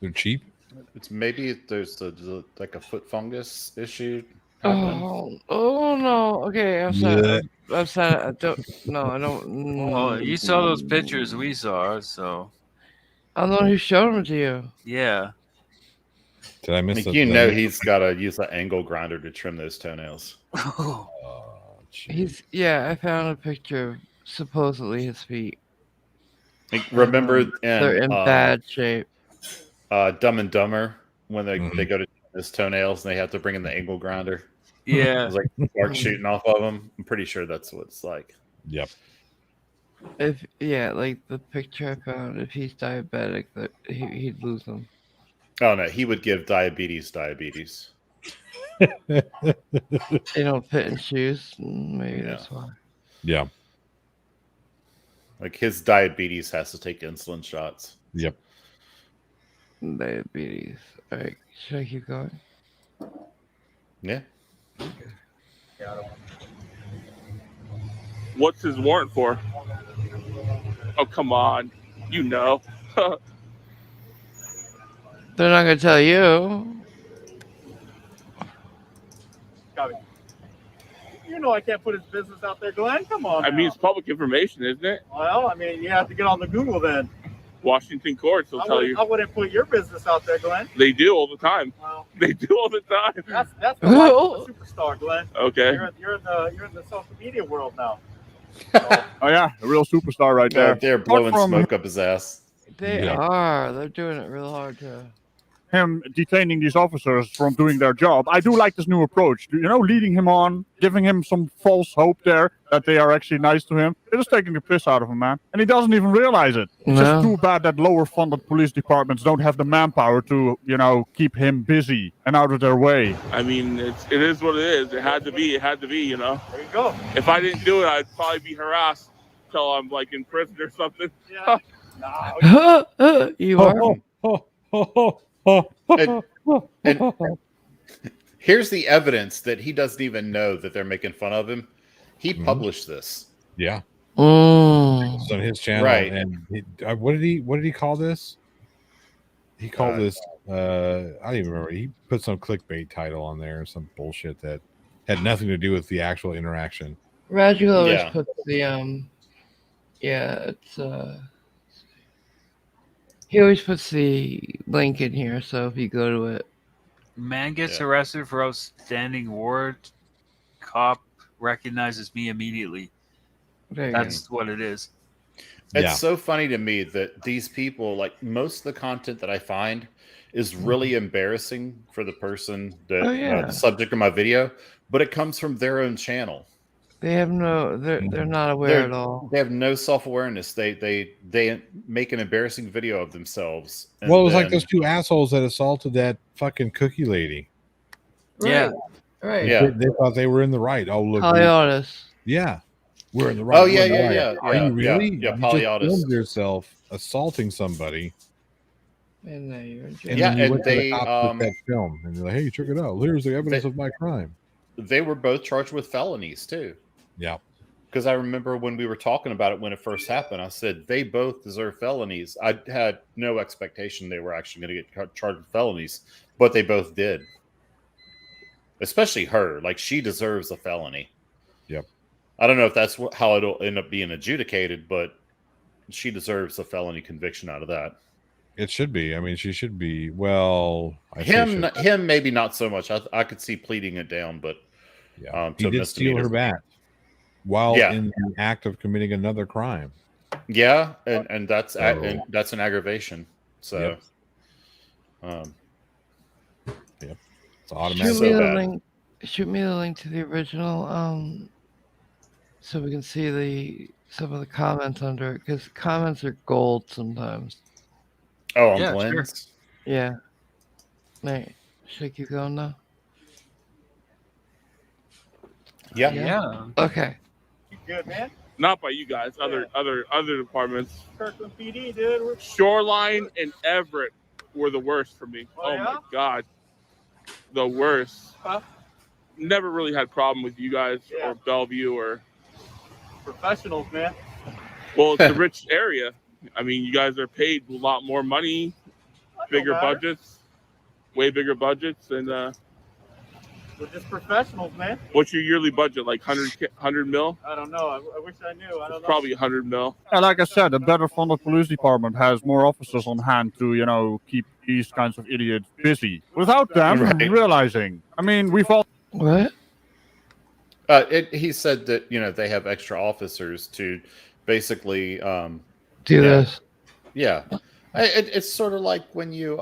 They're cheap. It's maybe there's like a foot fungus issue. Oh no. Okay, I'm sorry. I'm sorry. I don't. Well, you saw those pictures we saw, so. I'm the one who showed them to you. Yeah. Did I miss it? He's got to use an angle grinder to trim those toenails. I found a picture of supposedly his feet. Remember, they're in bad shape. Dumb and Dumber, when they go to his toenails and they have to bring in the angle grinder. Yeah. It's like spark shooting off of them. I'm pretty sure that's what it's like. Yep. Like the picture I found, if he's diabetic, that he'd lose them. Oh no, he would give diabetes. They don't fit in shoes. Maybe that's why. Yeah. Like his diabetes has to take insulin shots. Yep. Diabetes. All right, should I keep going? Yeah. What's his warrant for? Oh, come on. You know. They're not going to tell you. You know I can't put his business out there, Glenn. Come on. I mean, it's public information, isn't it? Well, I mean, you have to get on the Google then. Washington courts will tell you. I wouldn't put your business out there, Glenn. They do all the time. Well, they do all the time. That's the life of a superstar, Glenn. Okay. You're in the social media world now. Oh yeah, a real superstar right there. They're blowing smoke up his ass. They are. They're doing it real hard too. Him detaining these officers from doing their job. I do like this new approach. Leading him on, giving him some false hope there that they are actually nice to him. They're just taking the piss out of him, man. And he doesn't even realize it. It's just too bad that lower funded police departments don't have the manpower to, keep him busy and out of their way. I mean, it is what it is. It had to be, There you go. If I didn't do it, I'd probably be harassed until I'm like in prison or something. Yeah. You are? And here's the evidence that he doesn't even know that they're making fun of him. He published this. Yeah. Mm. It's on his channel. Right. And what did he call this? He called this I don't even remember. He put some clickbait title on there, some bullshit that had nothing to do with the actual interaction. Raju always Yeah. puts the it's he always puts the link in here, so if you go to it. Man gets arrested for outstanding warrant. Cop recognizes me immediately. There you go. That's what it is. It's so funny to me that these people, like most of the content that I find is really embarrassing for the person that the subject of my video, but it comes from their own channel. They have no they're not aware at all. They have no self-awareness. They make an embarrassing video of themselves. And Well, it was like those two assholes that assaulted that fucking cookie lady. Yeah. Right. Yeah. They thought they were in the right. Oh, look. Polyartist. Yeah. We're in the right. Oh, yeah, We're in the yeah, right. yeah. Are you really? Yeah, You just polyartist. filmed yourself assaulting somebody. And now you're in jail. And Yeah, then you and went to the they, cops with that film, and you're like, "Hey, check it out. Here's the evidence of my crime." They were both charged with felonies too. Yeah. Because I remember when we were talking about it when it first happened, I said they both deserve felonies. I had no expectation they were actually going to get charged with felonies, but they both did. Especially her, like she deserves a felony. Yep. I don't know if that's how it'll end up being adjudicated, but she deserves a felony conviction out of that. It should be. I mean, she should be. Well, Him, maybe not so much. I could see pleading it down, but yeah, he did steal her bat while in the act of committing another crime. Yeah, and that's and that's an aggravation. So, yep, it's automatic. Shoot me the link to the original, so we can see some of the comments under it, because comments are gold sometimes. Oh, on Blends? Sure. Yeah. Wait, should I keep going now? Yeah. Okay. You good, man? Not by you guys. Other departments. Kirkland PD, dude. Shoreline and Everett were the worst for me. Oh my god, the worst. Huh? Never really had problem with you guys or Bellevue or Professionals, man. Well, it's a rich area. I mean, you guys are paid a lot more money, bigger budgets, way bigger budgets, and we're just professionals, man. What's your yearly budget? Like 100 mil? I don't know. I wish I knew. I don't know. Probably 100 mil. Yeah, like I said, a better funded police department has more officers on hand to, keep these kinds of idiots busy. Without them realizing, I mean, we've all. What? He said that they have extra officers to basically do this. Yeah, it's sort of like when you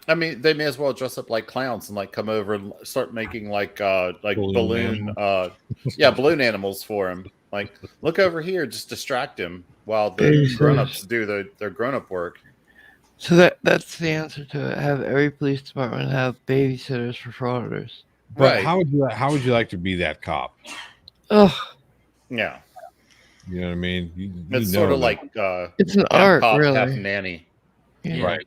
I mean, they may as well dress up like clowns and come over and start making balloon balloon animals for him. Like, look over here, just distract him while the grown-ups do their grown-up work. So that's the answer to it. Have every police department have babysitters for fraudsters. But how would you like to be that cop? Ugh. Yeah. You know what I mean? It's sort of like it's an art, cop, really. half nanny. Yeah. Right.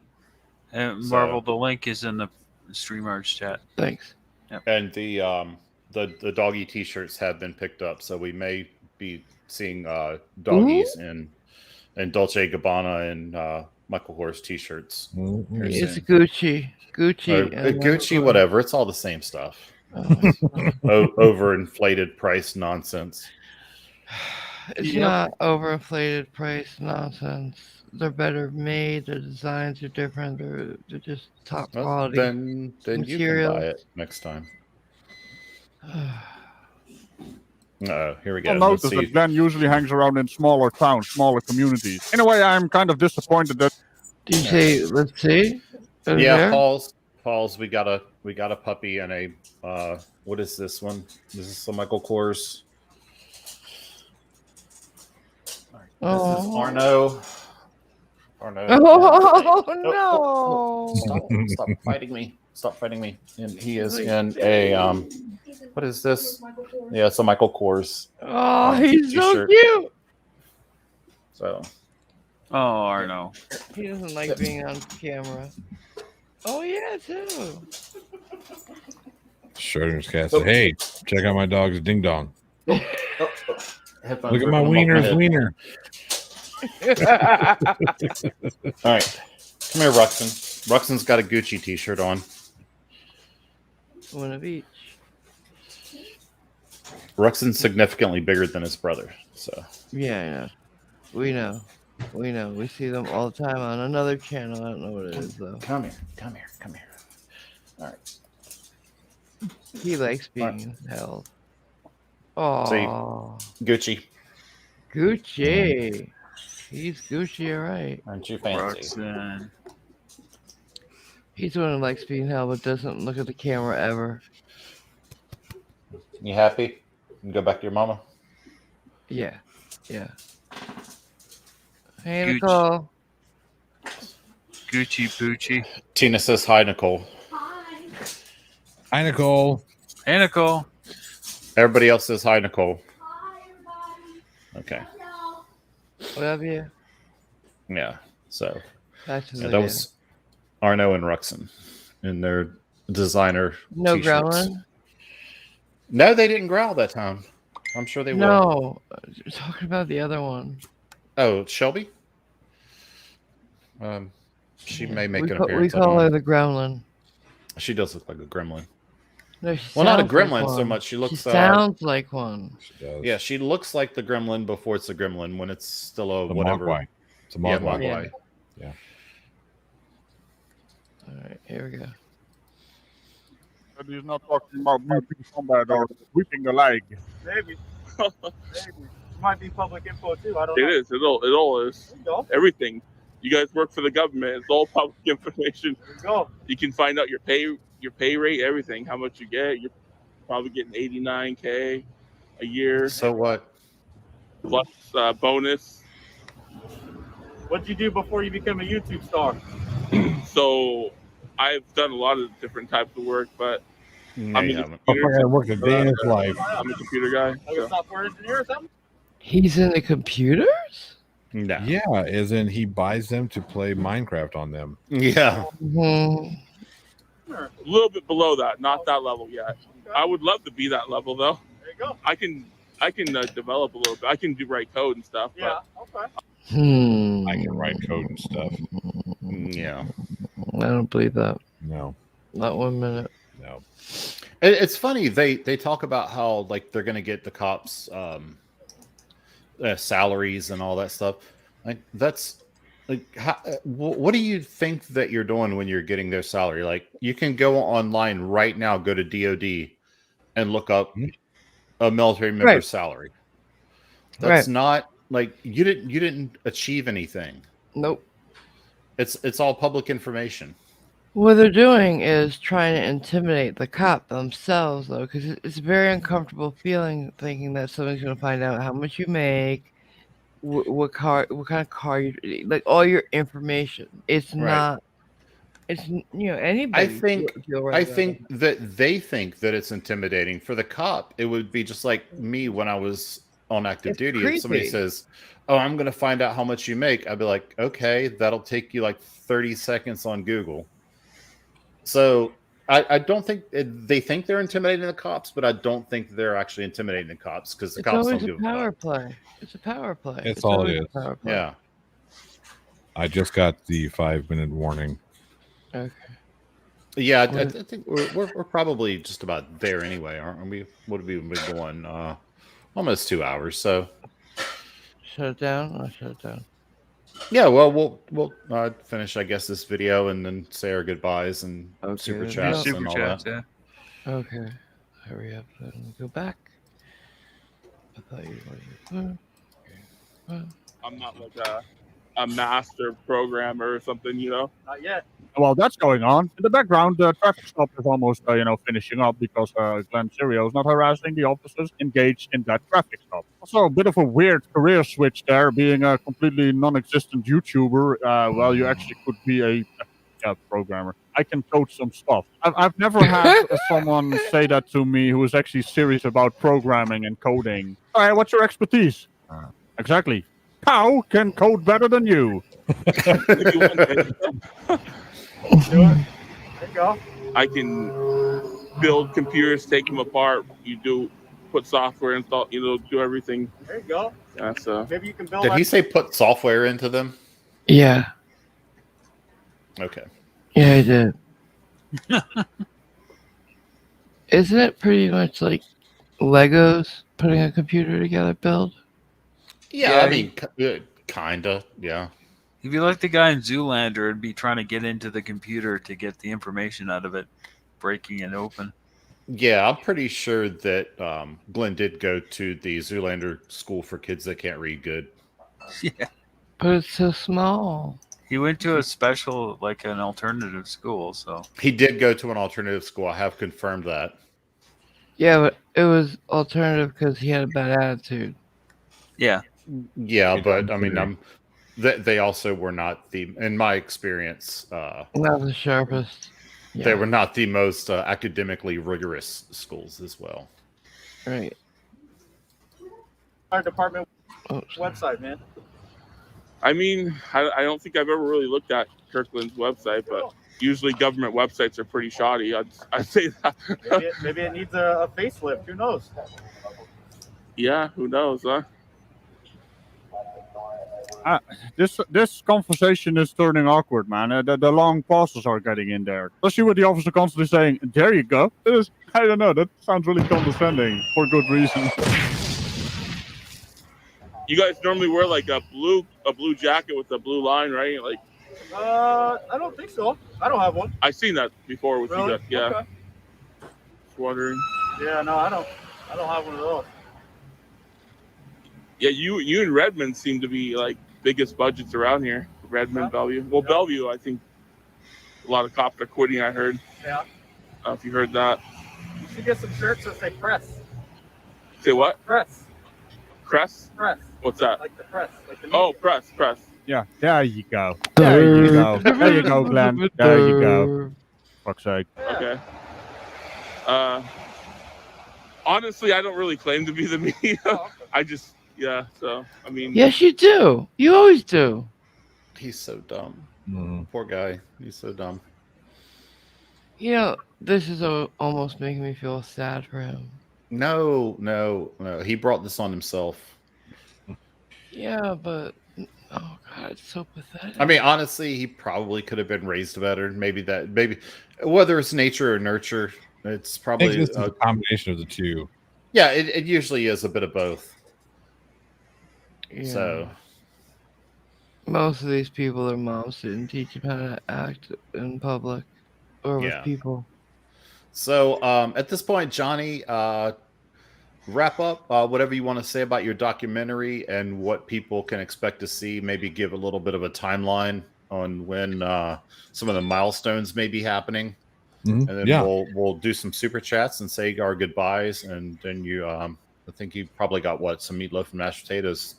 And Marvel, the link is in the StreamYards chat. Thanks. Yep. And the doggy T-shirts have been picked up, so we may be seeing doggies in Dolce & Gabbana and Michael Kors T-shirts. It's Gucci, Gucci, whatever. It's all the same stuff. Overinflated price nonsense. It's not overinflated price nonsense. They're better made. Their designs are different. They're just top quality. Then you can buy it next time. Here we go. I'll notice that Glenn usually hangs around in smaller towns, smaller communities. In a way, I'm kind of disappointed that. Did you say? Let's see. Yeah, Paul's. We got a puppy and a what is this one? This is the Michael Kors. This is Arno. Oh no! Stop fighting me! Stop fighting me! And he is in a what is this? Yeah, it's a Michael Kors. Oh, he's so t-shirt. cute. So Oh, Arno. He doesn't like being on camera. Oh yeah, too. Schrodinger's cat said, "Hey, check out my dog's ding dong. Headphones Look at are my coming off wiener's head. wiener." All right, come here, Ruxin. Ruxin's got a Gucci T-shirt on. One of each. Ruxin's significantly bigger than his brother, so Yeah, I know. We know. We know. We see them all the time on another channel. I don't know what it is though. come here. All right. He likes being held. Oh, Gucci, Gucci. He's Gucci, all right. aren't you fancy? Roxanne. He's the one who likes being held but doesn't look at the camera ever. You happy? You can go back to your mama. Yeah. Yeah. Hey, Gucci. Nicole. Gucci Poochie. Tina says hi, Nicole. Hi, Nicole. Hey, Nicole. Everybody else says hi, Nicole. Okay. Love you. Yeah. So Back to the that video. was Arno and Ruxin in their designer No t-shirts. growling? No, they didn't growl that time. I'm sure they will. No. You're talking about the other one. Oh, Shelby? She may make an We appearance. I call don't her know. the gremlin. She does look like a gremlin. No, she Well, not a sounds like gremlin so one. much. She looks. She sounds like one. She does. Yeah, she looks like the gremlin before it's a gremlin. When it's still a The whatever. Mogwai. It's a Yeah, Mogwai. Mogwai. Yeah. All right, here we go. But he's not talking about moving combat or whipping a leg. Maybe. Maybe. Might be public info too. I don't It know. is. It all is. There you go. Everything. You guys work for the government. It's all public information. There you go. You can find out your pay rate, everything, how much you get. You're probably getting $89K a year So what? plus bonus. What'd you do before you became a YouTube star? So I've done a lot of different types of work, but No, I'm you a haven't. computer, Motherfucker worked a day in his life. I'm a computer guy. Like a So. software engineer or something? He's in the computers? No. Yeah, as in he buys them to play Minecraft on them. Yeah. Hmm. A little bit below that, not that level yet. I would love to be that level though. There you go. I can develop a little bit. I can write code and stuff. Yeah. Okay. I can write code and stuff. Yeah. I don't believe that. No, Not 1 minute. no. It's funny. They talk about how like they're gonna get the cops salaries and all that stuff. Like that's like what do you think that you're doing when you're getting their salary? Like you can go online right now, go to DOD and look up a military member's Right. salary. That's Right. not like you didn't achieve anything. Nope. It's all public information. What they're doing is trying to intimidate the cop themselves, though, because it's a very uncomfortable feeling thinking that someone's going to find out how much you make, what kind of car you like, all your information. It's Right. not. It's anybody. I think right that they think that it's intimidating. For the cop, it would be just like me when I was on active It's duty. If somebody creepy. says, "Oh, I'm going to find out how much you make," I'd be like, "Okay, that'll take you like 30 seconds on Google." So I don't think they think they're intimidating the cops, but I don't think they're actually intimidating the cops because the It's cops don't always a give a power fuck. play. It's a power play. It's all it always a is. power play. Yeah. I just got the 5-minute warning. Okay. Yeah, I think we're probably just about there anyway, aren't we? What have we been going? Almost 2 hours. So Shut it down. I'll shut it down. yeah, well, we'll finish, I guess, this video and then say our goodbyes and Okay, super then chats no. and Super all chats, that. yeah. Okay. Hurry up and go back. I thought you wanted to. I'm not like a master programmer or something, you know. Not yet. While that's going on, in the background, the traffic stop is almost, finishing up because Glenn Serio is not harassing the officers engaged in that traffic stop. Also, a bit of a weird career switch there, being a completely non-existent YouTuber, while you actually could be a programmer. I can code some stuff. I've never had someone say that to me who is actually serious about programming and coding. All right, what's your expertise? Exactly. cow can code better than you. Maybe one day. Do it. There you go. I can build computers, take them apart. Put software install, do everything. There you go. Yeah, so Maybe you can build. Did he say put software into them? Yeah. Okay. Yeah, I did. Isn't it pretty much like Legos putting a computer together build? Yeah, I mean, kinda. Yeah. He'd be like the guy in Zoolander and be trying to get into the computer to get the information out of it, breaking it open. Yeah, I'm pretty sure that Glenn did go to the Zoolander school for kids that can't read good. Yeah. But it's so small. He went to a special, like an alternative school, so. He did go to an alternative school. I have confirmed that. Yeah, but it was alternative because he had a bad attitude. Yeah. Yeah, but I mean, they also were not in my experience, Not the sharpest. Yeah. they were not the most academically rigorous schools as well. Right. Our department Oh, website, man. I mean, I don't think I've ever really looked at Kirkland's website, but usually government websites are pretty shoddy. I'd say that. Maybe it needs a facelift. Who knows? Yeah, who knows, huh? This conversation is turning awkward, man. The long pauses are getting in there. Especially with the officer constantly saying, "There you go." I don't know. That sounds really condescending for good reason. You guys normally wear like a blue jacket with a blue line, right? Like, I don't think so. I don't have one. I've seen that before with Really? you guys. Yeah. Okay. Just wondering. Yeah, no, I don't have one of those. Yeah, you and Redmond seem to be like biggest budgets around here. Redmond, Bellevue. Well, Bellevue, I think a lot of cops are quitting. I heard. Yeah. If you heard that. You should get some shirts that say press. Say what? Press. Press? Press. What's that? Like the press. Like the Oh, press. Yeah, there you go. There you go. There you go, Glenn. There you go. Fuck's sake. Okay. Honestly, I don't really claim to be the media. I just, so, I mean. Yes, you do. You always do. He's so dumb. Mhm. Poor guy. He's so dumb. You know, this is almost making me feel sad for him. No. He brought this on himself. Yeah, but oh god, it's so pathetic. I mean, honestly, he probably could have been raised better. Maybe whether it's nature or nurture, it's I probably think this is a combination of the two. yeah. It usually is a bit of both. Yeah. So most of these people, their moms didn't teach them how to act in public or with Yeah. people. So at this point, Johnny, wrap up whatever you want to say about your documentary and what people can expect to see. Maybe give a little bit of a timeline on when some of the milestones may be happening, Mhm. and then Yeah. we'll do some super chats and say our goodbyes. And then you, I think you probably got some meatloaf and mashed potatoes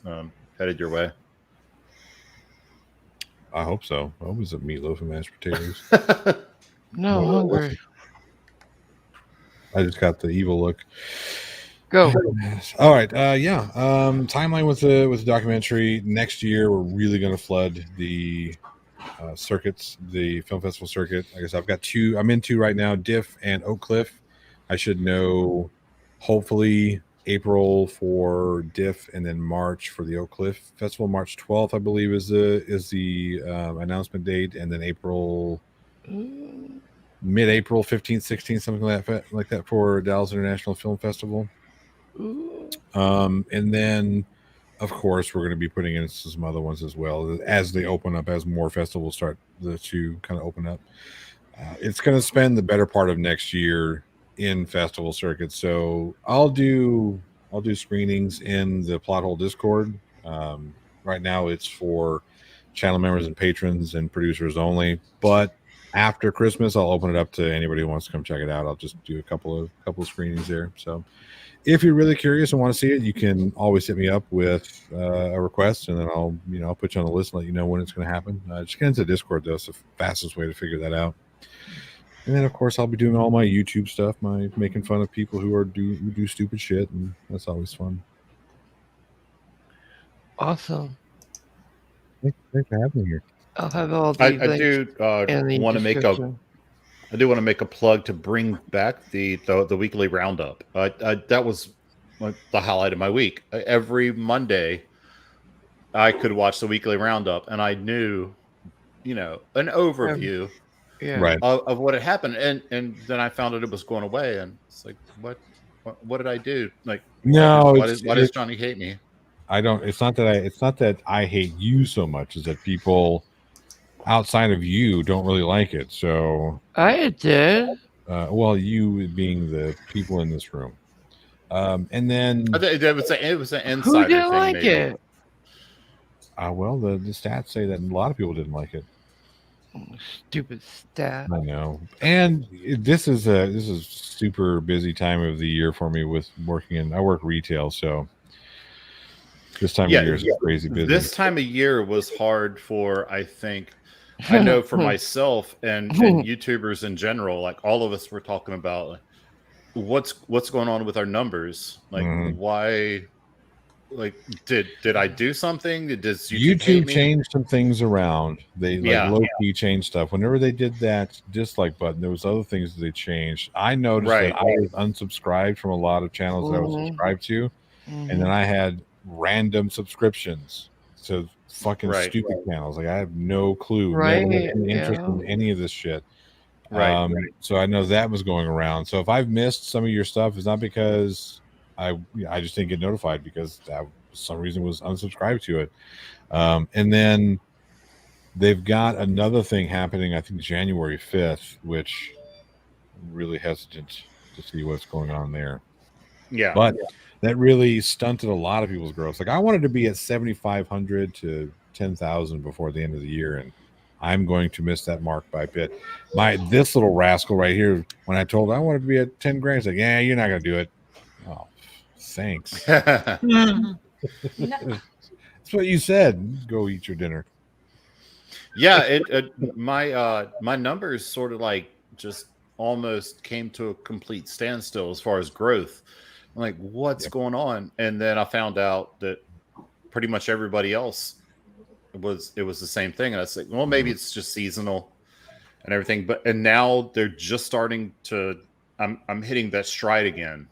headed your way. I hope so. I hope it's a meatloaf and mashed potatoes. No, Well, hungry. I just got the evil look. Go. All right. Timeline with the documentary. Next year, we're really going to flood the circuits, the film festival circuit. I guess I've got two. I'm in two right now, Diff and Oak Cliff. I should know hopefully April for Diff and then March for the Oak Cliff Festival. March 12th, I believe, is the announcement date, and then April. Mid-April, 15th, 16th, something like that for Dallas International Film Festival. And then, of course, we're going to be putting in some other ones as well as they open up, as more festivals start to kind of open up. It's going to spend the better part of next year in festival circuits. So I'll do screenings in the Plot Hole Discord. Right now, it's for channel members and patrons and producers only, but after Christmas, I'll open it up to anybody who wants to come check it out. I'll just do a couple of screenings there. So if you're really curious and want to see it, you can always hit me up with a request, and then I'll put you on the list and let you know when it's going to happen. Just get into Discord, though. It's the fastest way to figure that out. And then, of course, I'll be doing all my YouTube stuff, making fun of people who do stupid shit, and that's always fun. Awesome. Thanks for having me here. I'll have all the I links do in the want to make a description. I do want to make a plug to bring back the weekly roundup. That was the highlight of my week. Every Monday, I could watch the weekly roundup, and I knew, an overview Yeah. Right. of what had happened, and then I found out it was going away, and it's like, what did I do? Like, No, why does Johnny hate me? I don't. It's not that I hate you so much. Is that people outside of you don't really like it. So I did. well, you being the people in this room, and then It was an Who insider didn't thing. like Maybe. it? well, the stats say that a lot of people didn't like it. Stupid stat. I know, and this is super busy time of the year for me with working in. I work retail, so this time of year is crazy busy. This time of year was hard for, I think, I know for myself and YouTubers in general. Like, all of us were talking about, like, what's going on with our numbers. Like, why? Like, did I do something? Does YouTube change some things around? They low key change stuff. Whenever they did that dislike button, there was other things that they changed. I noticed that I was unsubscribed from a lot of channels that I was subscribed to, and then I had random subscriptions to fucking stupid channels. Like, I have no clue, never had any interest in any of this shit. So I know that was going around. So if I've missed some of your stuff, it's not because I just didn't get notified, because I, for some reason, was unsubscribed to it. And then they've got another thing happening, I think January 5th, which I'm really hesitant to see what's going on there. Yeah. But that really stunted a lot of people's growth. Like, I wanted to be at 7,500 to 10,000 before the end of the year, and I'm going to miss that mark by a bit. This little rascal right here, when I told him I wanted to be at 10 grand, he's like, yeah, you're not going to do it. Oh, thanks. That's what you said. Go eat your dinner. Yeah, my numbers sort of like just almost came to a complete standstill as far as growth. I'm like, what's going on? And then I found out that pretty much everybody else it was the same thing. And I was like, well, maybe it's just seasonal and everything. And now they're just starting to. I'm hitting that stride again.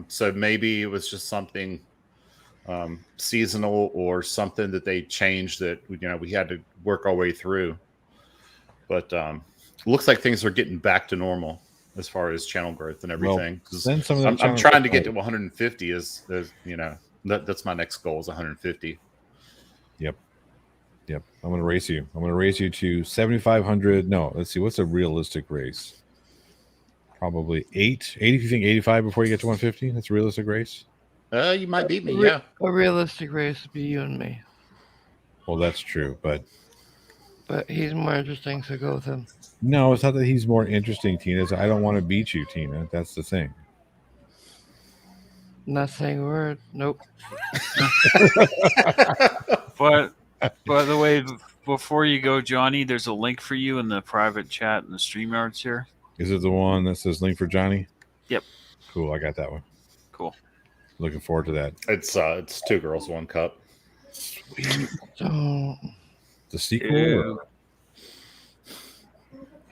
So maybe it was just something seasonal or something that they changed that we had to work our way through. But looks like things are getting back to normal as far as channel growth and everything. Well, I'm trying to get to 150. That's my next goal is 150. Yep. I'm going to race you. I'm going to race you to 7,500. No, let's see. What's a realistic race? Probably 80 if you think 85 before you get to 150. That's a realistic race. You might beat me, yeah. A realistic race would be you and me. Well, that's true, but he's more interesting, so go with him. No, it's not that he's more interesting, Tina. It's I don't want to beat you, Tina. That's the thing. Not saying a word. Nope. But by the way, before you go, Johnny, there's a link for you in the private chat in the StreamYards here. Is it the one that says link for Johnny? Yep. Cool. I got that one. Cool. Looking forward to that. It's 2 girls, 1 cup. Sweet. So, The sequel.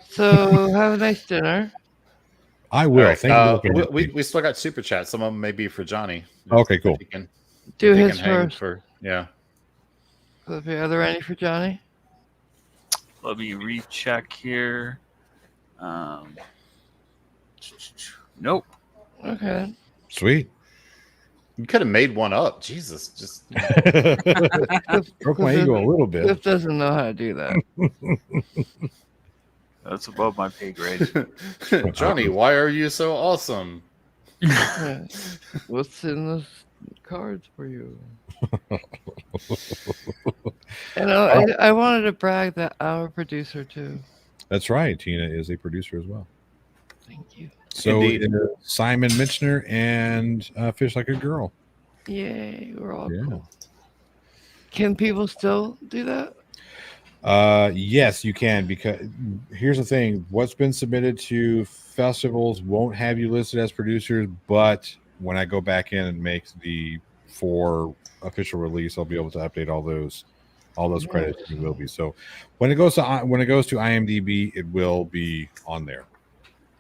So have a nice dinner. I will. Right. Thank you. We still got super chats. Some of them may be for Johnny. Okay, cool. Do his first. Yeah. Are there any for Johnny? Let me recheck here. Nope. Okay. Sweet. You could have made one up. Jesus, just broke my ego a little bit. Cliff doesn't know how to do that. That's above my pay grade. Johnny, why are you so awesome? Yeah. What's in the cards for you? And I wanted to brag that I'm a producer too. That's right. Tina is a producer as well. Thank you. So Simon Michener and Fish Like a Girl. Yay, we're all cool. Can people still do that? Yes, you can, because here's the thing. What's been submitted to festivals won't have you listed as producers, but when I go back in and make the 4 official release, I'll be able to update all those All those credits you will be. So when it goes to IMDb, it will be on there.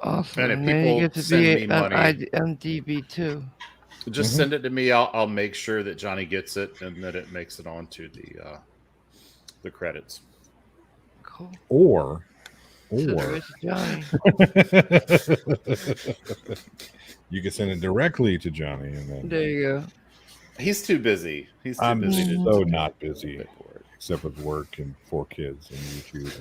Awesome. And if And then you people get to send be me on money, IMDb too. just Mhm. send it to me. I'll make sure that Johnny gets it and that it makes it onto the credits. Cool. Or Send it to Johnny. you can send it directly to Johnny, and then There you go. He's too busy. He's too I'm busy so to not busy, paperwork. except with work and 4 kids and YouTube.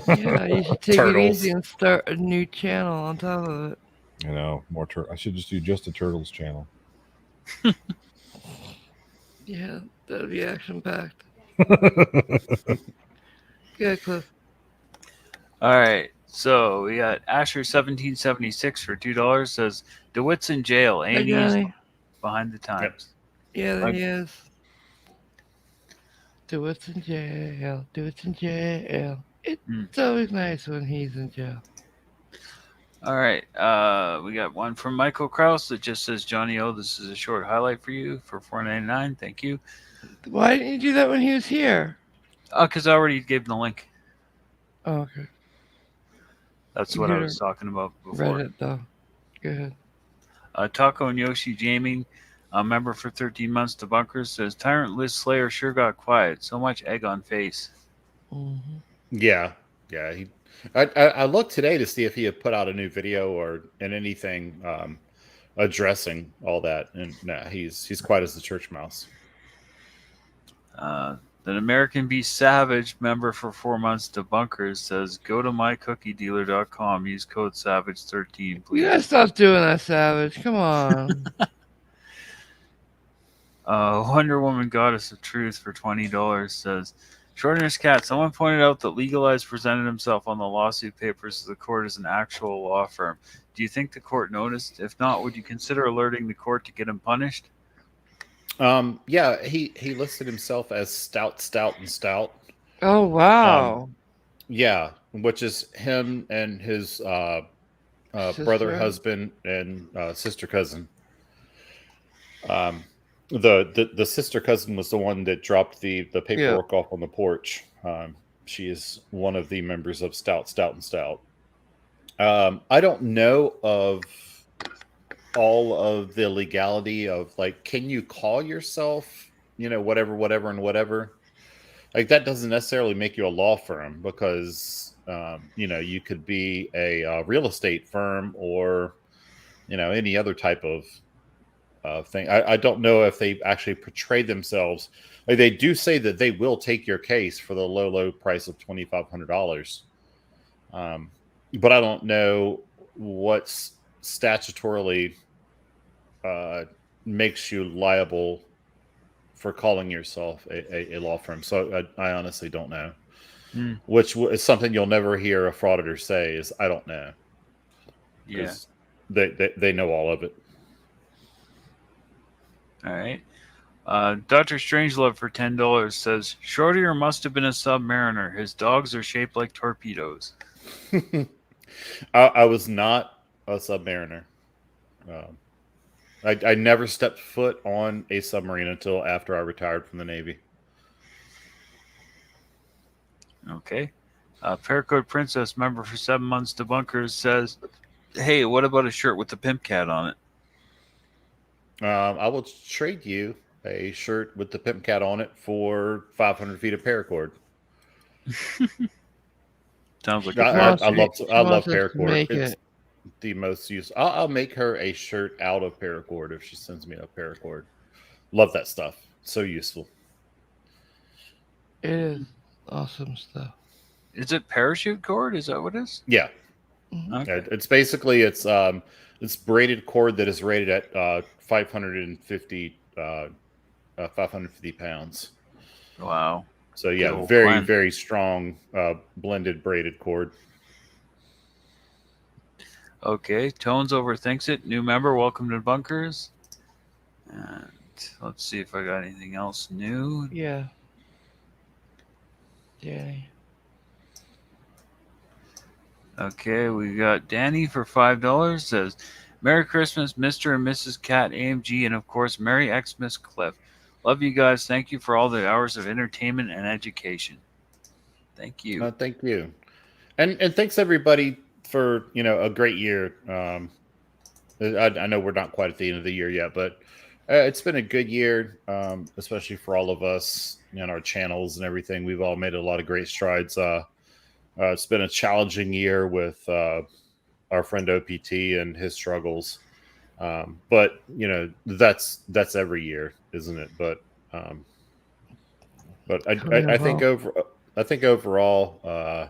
And Yeah, you should take it Turtles. easy and start a new channel on top of it. you know, more. I should just do just the Turtles channel. Yeah, that'd be action packed. Good, Cliff. All right. So we got Asher 1776 for $2. Says DeWitt's in jail. Hi, A&E is Johnny. behind the times. Yeah, there I'm- he is. Do what's in jail. Do what's in jail. It's always nice when he's in jail. All right. We got one from Michael Kraus that just says, Johnny O, this is a short highlight for you for $4.99. Thank you. Why didn't you do that when he was here? Because I already gave him the link. Oh, okay. That's You what I could was talking about before. Read it though. Go ahead. Taco and Yoshi Gaming, a member for 13 months to Bunkers, says Tyrant List Slayer sure got quiet. So much egg on face. Mm-hmm. Yeah. I looked today to see if he had put out a new video or in anything addressing all that, and nah, he's quiet as the church mouse. The American Beast Savage, member for 4 months to Bunkers, says go to mycookiedealer.com. Use code SAVAGE13, please. You gotta stop doing that, Savage. Come on. Wonder Woman Goddess of Truth for $20 says Schrodinger'S cat. Someone pointed out that Legalized presented himself on the lawsuit papers to the court as an actual law firm. Do you think the court noticed? If not, would you consider alerting the court to get him punished? Yeah, he listed himself as Stout. Oh wow. Yeah, which is him and his brother, husband, and sister cousin. The sister cousin was the one that dropped the paperwork off on the porch. She is one of the members of Stout. I don't know of all of the legality of, like, can you call yourself, whatever and whatever? Like, that doesn't necessarily make you a law firm, because you could be a real estate firm or any other type of thing. I don't know if they actually portray themselves. Like, they do say that they will take your case for the low price of $2,500. But I don't know what's statutorily makes you liable for calling yourself a law firm. So I honestly don't know. Which is something you'll never hear a frauditor say is, I don't know. Yeah. They know all of it. All right. Dr. Strangelove for $10 says Schrodinger must have been a submariner. His dogs are shaped like torpedoes. I was not a submariner. I never stepped foot on a submarine until after I retired from the Navy. Okay. Paracord Princess, member for 7 months to Bunkers, says, hey, what about a shirt with the pimp cat on it? I will trade you a shirt with the pimp cat on it for 500 feet of paracord. Sounds like I love paracord. It's it. the most used. I'll make her a shirt out of paracord if she sends me a paracord. Love that stuff. So useful. It is awesome stuff. Is it parachute cord? Is that what it is? Yeah. Okay. It's basically it's braided cord that is rated at 550 pounds. Wow. So yeah, Cool. very Fun. very strong blended braided cord. Okay. Tones overthinks it. New member, welcome to Bunkers. And let's see if I got anything else new. Yeah. Okay, we got Danny for $5. Says, Merry Christmas, Mr. and Mrs. Cat AMG, and of course, Merry Xmas Cliff. Love you guys. Thank you for all the hours of entertainment and education. Thank you. Thank you, and thanks everybody for a great year. I know we're not quite at the end of the year yet, but it's been a good year, especially for all of us and our channels and everything. We've all made a lot of great strides. It's been a challenging year with our friend OPT and his struggles, but that's every year, isn't it? But I think overall,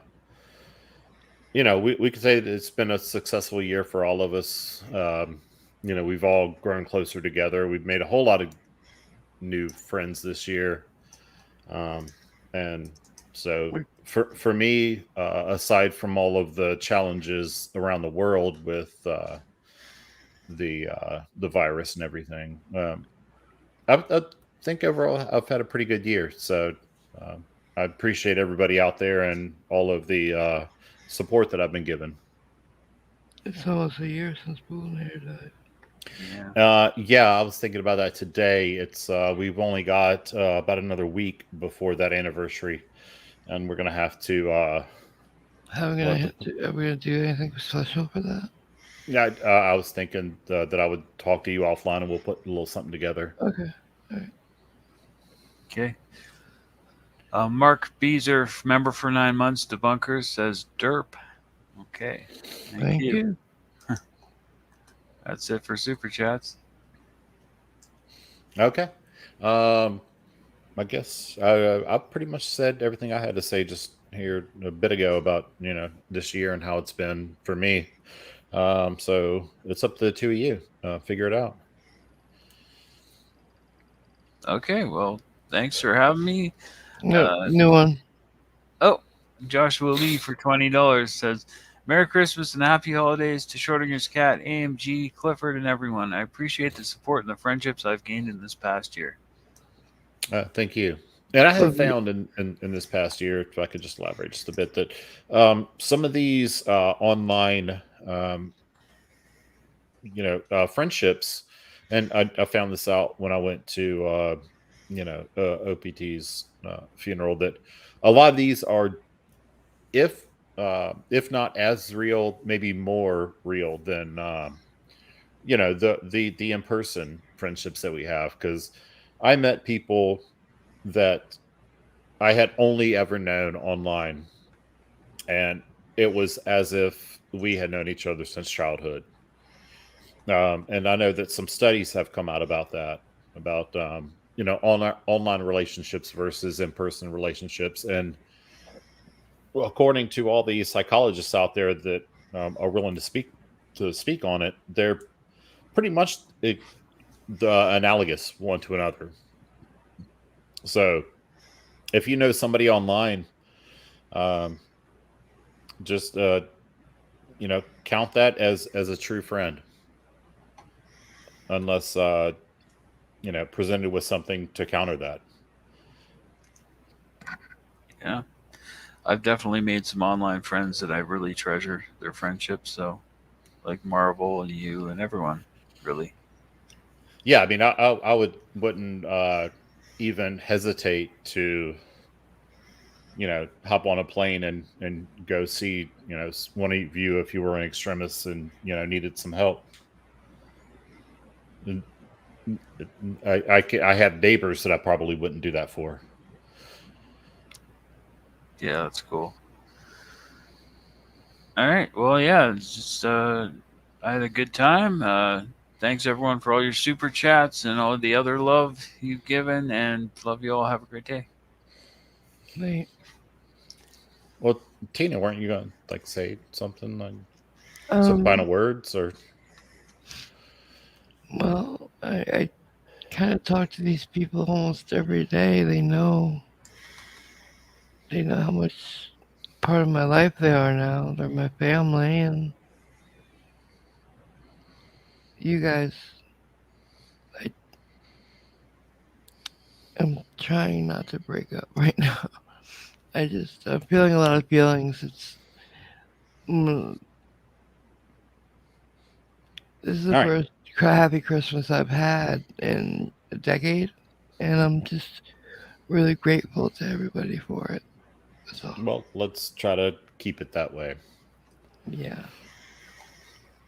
we could say that it's been a successful year for all of us. We've all grown closer together. We've made a whole lot of new friends this year. And so for me, aside from all of the challenges around the world with the virus and everything, I think overall I've had a pretty good year. So I appreciate everybody out there and all of the support that I've been given. It's almost a year since Boolinator died. Yeah, I was thinking about that today. It's we've only got about another week before that anniversary, and we're gonna have to. Are we gonna do anything special for that? Yeah, I was thinking that I would talk to you offline, and we'll put a little something together. Okay. All right. Okay. Mark Beezer, member for 9 months, Debunkers, says derp. Okay. Thank you. That's it for Super Chats. Okay. I guess I pretty much said everything I had to say just here a bit ago about, this year and how it's been for me. So it's up to the two of you. Figure it out. Okay, well, thanks for having me. No, new one. Oh, Joshua Lee for $20 says, Merry Christmas and Happy Holidays to Schrodinger's cat, AMG, Clifford, and everyone. I appreciate the support and the friendships I've gained in this past year. Thank you. And I have found in this past year, if I could just elaborate just a bit, that some of these online, friendships, and I found this out when I went to, OPT's funeral, that a lot of these are, if not as real, maybe more real than, the in-person friendships that we have. Because I met people that I had only ever known online, and it was as if we had known each other since childhood. And I know that some studies have come out about that, about online relationships versus in-person relationships. And according to all the psychologists out there that are willing to speak on it, they're pretty much the analogous one to another. So if you know somebody online, just count that as a true friend, unless presented with something to counter that. Yeah, I've definitely made some online friends that I really treasure their friendships. So, like Marvel and you and everyone, really. Yeah, I mean, I wouldn't even hesitate to, hop on a plane and go see, one of you if you were an extremist and, needed some help. I have neighbors that I probably wouldn't do that for. Yeah, that's cool. All right. Well, yeah, it's just I had a good time. Thanks everyone for all your super chats and all the other love you've given, and love you all. Have a great day. Right. Well, Tina, weren't you going to say something, like some final words, or? Well, I kind of talk to these people almost every day. They know how much part of my life they are now. They're my family, and you guys, I'm trying not to break up right now. I'm feeling a lot of feelings. This is the first happy Christmas I've had in a decade. and I'm just really grateful to everybody for it. So, Well, let's try to keep it that way. yeah.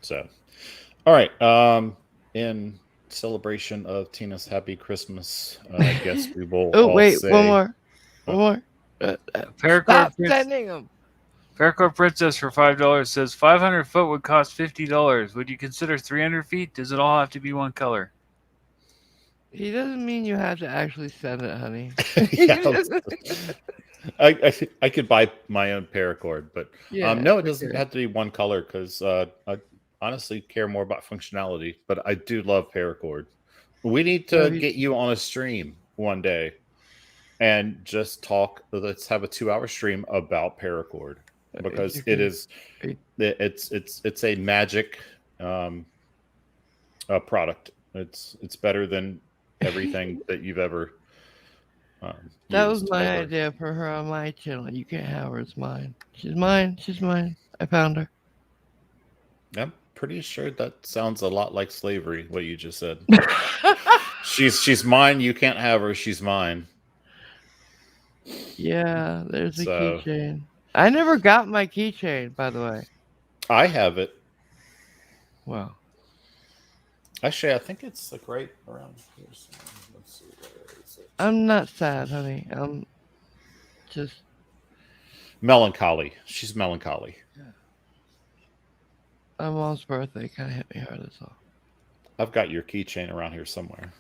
So, all right. In celebration of Tina's happy Christmas, I guess we will Oh, all wait, say one more. Oh. One more. Paracord Stop Prince- sending them. Paracord Princess for $5 says 500 foot would cost $50. Would you consider 300 feet? Does it all have to be one color? He doesn't mean you have to actually send it, honey. Yeah, I could buy my own paracord, but Yeah, no, it doesn't okay. have to be one color because I honestly care more about functionality. But I do love paracord. We need to get you on a stream one day and just talk. Let's have a 2-hour stream about paracord because it is it's a magic product. It's better than everything that you've ever. That was used my ever. idea for her on my channel. You can't have her. It's mine. She's mine. She's mine. I found her. I'm pretty sure that sounds a lot like slavery. What you just said. She's mine. You can't have her. She's mine. Yeah, there's a So- keychain. I never got my keychain, by the way. I have it. Wow. Actually, I think it's like right around here. Let's see. Where is it? I'm not sad, honey. I'm just Melancholy. She's melancholy. my mom's birthday kind of hit me hard. That's all. I've got your keychain around here somewhere.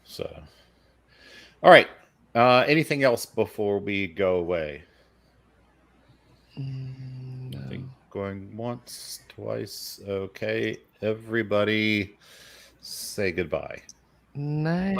So, all right. Anything else before we go away? No. I think going once, twice. Okay, everybody, say goodbye. Nice.